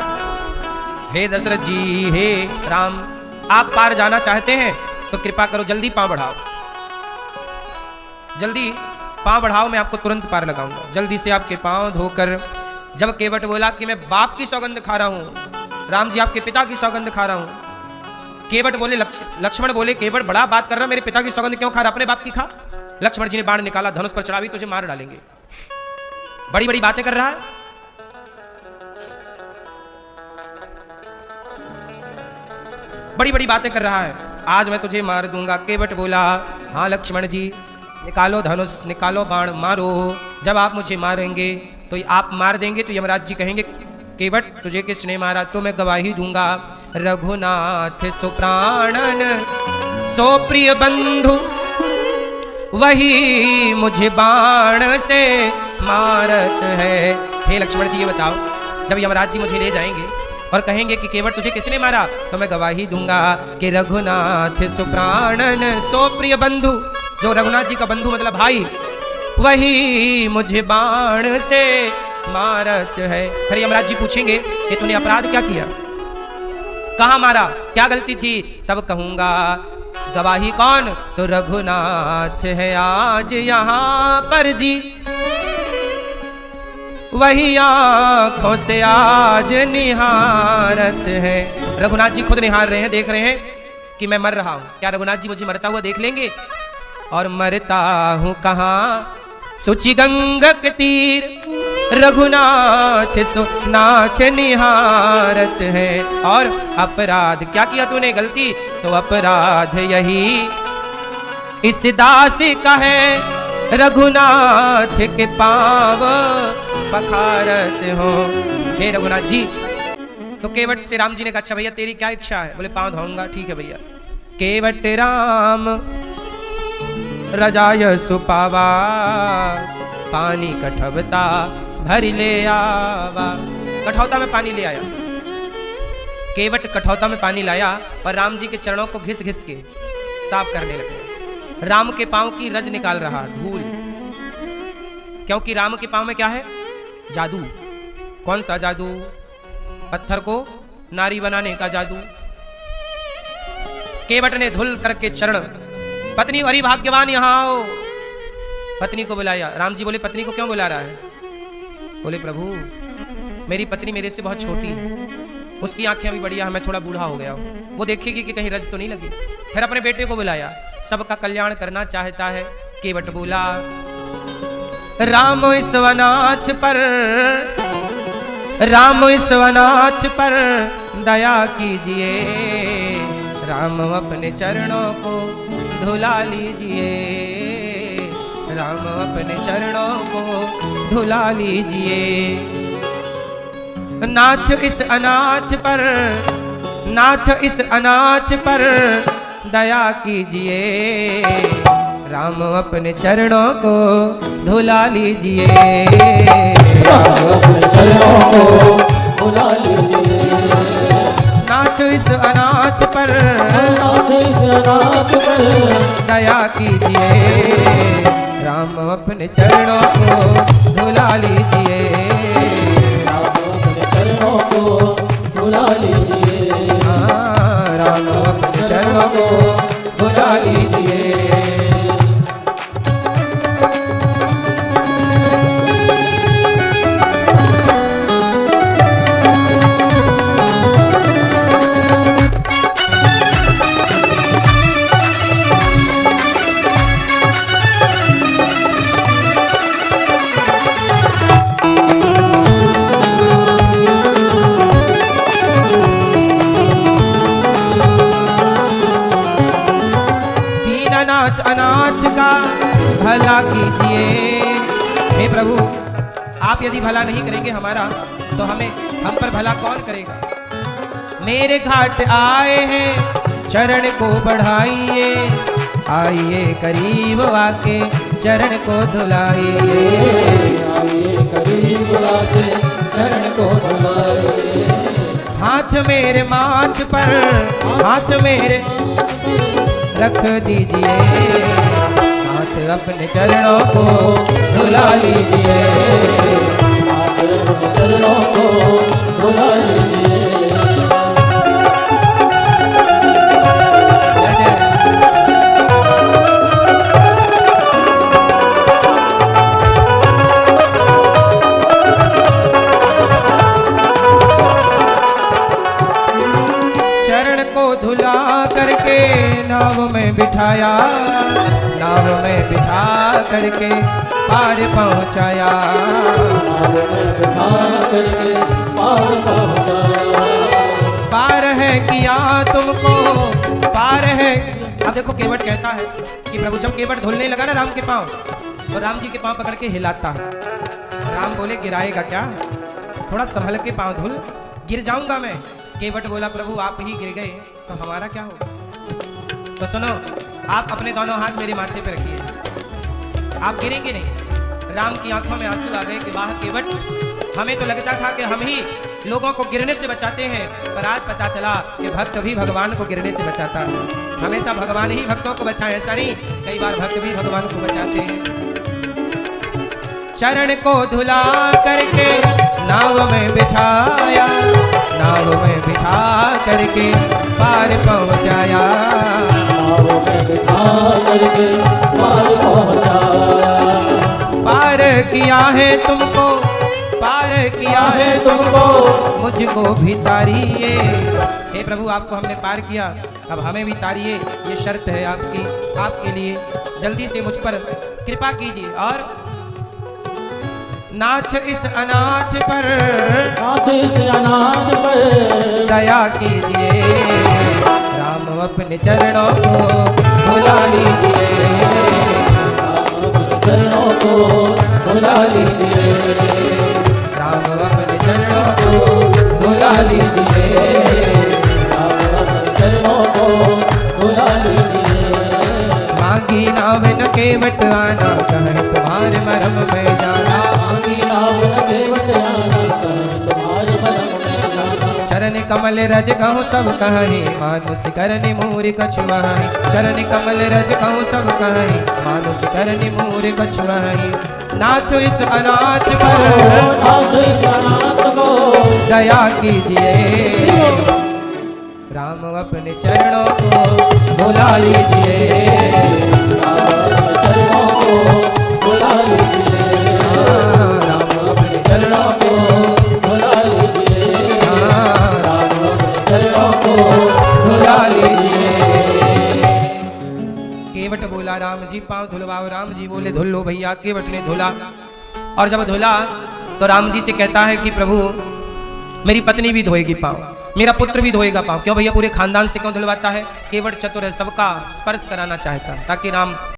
हे दशरथ जी, हे राम, आप पार जाना चाहते हैं तो कृपा करो जल्दी पांव बढ़ाओ, जल्दी पांव बढ़ाओ, मैं आपको तुरंत पार लगाऊंगा। जल्दी से आपके पांव धोकर। जब केवट बोला कि मैं बाप की सौगंध खा रहा हूं, राम जी आपके पिता की सौगंध खा रहा हूं। केवट बोले लक्ष्मण बोले केवट बड़ा बात कर रहा, मेरे पिता की सौगंध क्यों खा रहा, अपने बाप की खा। लक्ष्मण जी ने बाण निकाला, धनुष पर चढ़ा, भी तुझे मार डालेंगे, बड़ी बड़ी बातें कर रहा है। बड़ी बड़ी बातें कर रहा है, आज मैं तुझे मार दूंगा। केवट बोला हाँ लक्ष्मण जी, निकालो धनुष, निकालो बाण, मारो। जब आप मुझे मारेंगे तो आप मार देंगे तो यमराज जी कहेंगे केवट तुझे किसने मारा, तो मैं गवाही दूंगा रघुनाथ सुप्राणन सो प्रिय बंधु, वही मुझे बाण से मारत है। हे लक्ष्मण जी ये बताओ, जब यमराज जी मुझे ले जाएंगे और कहेंगे कि केवट तुझे किसने मारा, तो मैं गवाही दूंगा कि रघुनाथ सुप्राणन सो प्रिय बंधु, जो रघुनाथ जी का बंधु मतलब भाई, वही मुझे बाण से मारत है। फिर यमराज जी पूछेंगे कि तूने अपराध क्या किया, कहां मारा, क्या गलती थी, तब कहूंगा गवाही कौन, तो रघुनाथ है आज यहाँ पर जी, वही आंखों से आज निहारत है। रघुनाथ जी खुद निहार रहे हैं, देख रहे हैं कि मैं मर रहा हूं। क्या रघुनाथ जी मुझे मरता हुआ देख लेंगे? और मरता हूं कहां, सुचि गंगक तीर, रघुनाथ सुनाथ निहारत है। और अपराध क्या किया तूने, गलती, तो अपराध यही इस दासी का है, रघुनाथ के पांव पखारत हो। हे रघुनाथ जी, तो केवट से राम जी ने कहा अच्छा भैया तेरी क्या इच्छा है, बोले पांव धोऊंगा, ठीक है भैया। केवट राम रजाय सुपावा, पानी कठवता भर ले आवा। कठौता में पानी ले आया, केवट कठौता में पानी लाया और राम जी के चरणों को घिस घिस के साफ करने लगे। राम के पांव की रज निकाल रहा, धूल, क्योंकि राम के पांव में क्या है, जादू। कौन सा जादू, पत्थर को नारी बनाने का जादू। केवट ने धुल करके चरण, पत्नी अरे भाग्यवान यहाँ आओ, पत्नी को बुलाया। राम जी बोले पत्नी को क्यों बुला रहा है? बोले प्रभु मेरी पत्नी मेरे से बहुत छोटी है, उसकी आंखें अभी बढ़िया है, मैं थोड़ा बूढ़ा हो गया हूँ, वो देखेगी कि कहीं रज तो नहीं लगी। फिर अपने बेटे को बुलाया, सबका कल्याण करना चाहता है। केवट बोला राम इस वनाथ पर, राम इस वनाथ पर दया कीजिए, राम अपने चरणों को धुला लीजिए, राम अपने चरणों को धुला लीजिए। नाथ इस अनाथ पर, नाथ इस अनाथ पर दया कीजिए, राम अपने चरणों को धुला लीजिए, राम अपने चरणों को धुला लीजिए। नाथ इस अनाथ पर, नाथ इस अनाथ पर दया कीजिए, राम अपने चरणों को धुला लीजिए, राम अपने चरणों को धुला लीजिए। राम अपने चरणों को धुला लीजिए। अनाथ का भला कीजिए। हे प्रभु आप यदि भला नहीं करेंगे हमारा तो हम पर भला कौन करेगा? मेरे घाट आए हैं चरण को बढ़ाइए, आइए करीब आके चरण को धुलाइए, आइए करीब आके चरण को धुलाइए। हाथ मेरे माथ पर, हाथ मेरे रख दीजिए, हाथ अपने चरणों को धुला लीजिए, हाथ अपने चरणों को धुला लीजिए। चरण को धुला करके नाव में बिठाया, नाव में बिठा करके पार पहुंचाया, नाव में बिठा करके पार पहुंचाया। पार है किया तुमको, पार है। अब देखो केवट कहता है कि प्रभु जब केवट धुलने लगा ना राम के पांव, तो राम जी के पांव पकड़ के हिलाता है। राम बोले गिराएगा क्या, थोड़ा संभल के पांव धुल, गिर जाऊंगा मैं। केवट बोला प्रभु आप ही गिर गए तो हमारा क्या होगा? तो सुनो, आप अपने दोनों हाथ मेरे माथे पे रखिए, आप गिरेंगे नहीं। राम की आंखों में आंसू आ गए कि वाह केवट, हमें तो लगता था कि हम ही लोगों को गिरने से बचाते हैं, पर आज पता चला कि भक्त भी भगवान को गिरने से बचाता है। हमेशा भगवान ही भक्तों को बचाए, ऐसा नहीं, कई बार भक्त भी भगवान को बचाते हैं। चरण को धुला करके नाव में बिठाया, नाव में बिठा करके पार पहुंचाया, नाव में बिठा करके पार पहुंचाया। पार किया है तुमको, पार किया है तुमको, मुझको भी तारिए। हे प्रभु आपको हमने पार किया, अब हमें भी तारिए, ये शर्त है आपकी, आपके लिए जल्दी से मुझ पर कृपा कीजिए। और नाथ इस अनाथ पर, नाथ इस अनाथ पर दया कीजिए, राम अपने चरणों को धुला लीजिए, चरणों को धुला लीजिए, राम अपने चरणों को धुला लीजिए, चरणों को धुला लीजिए। मांगी नाव न केवट आना, कहे तुम्हारे मरम में जाना, मांगी नाव न केवट आना, कहे तुम्हारे मरम में जाना। चरण कमल रज कहूँ सब कहीं, मानुष करनि मूरि कछुआई, चरण कमल रज कहूँ सब कहीं, मानुष करनि मूरि कछुआई। नाथ इस अनाथ पर, नाथ इस अनाथ को दया कीजिए, राम अपने चरणों को धुला लीजिए, चरणों को चरणों को धुला लीजिए, राम अपने चरणों को धुला लीजिए। केवट बोला राम जी पांव धुलवाओ। राम जी बोले धुल लो भैया। केवट ने धुला और जब धुला तो राम जी से कहता है कि प्रभु मेरी पत्नी भी धोएगी पांव, मेरा पुत्र भी धोएगा पांव। क्यों भैया पूरे खानदान से क्यों धुलवाता है? केवट चतुर है, सबका स्पर्श कराना चाहता ताकि राम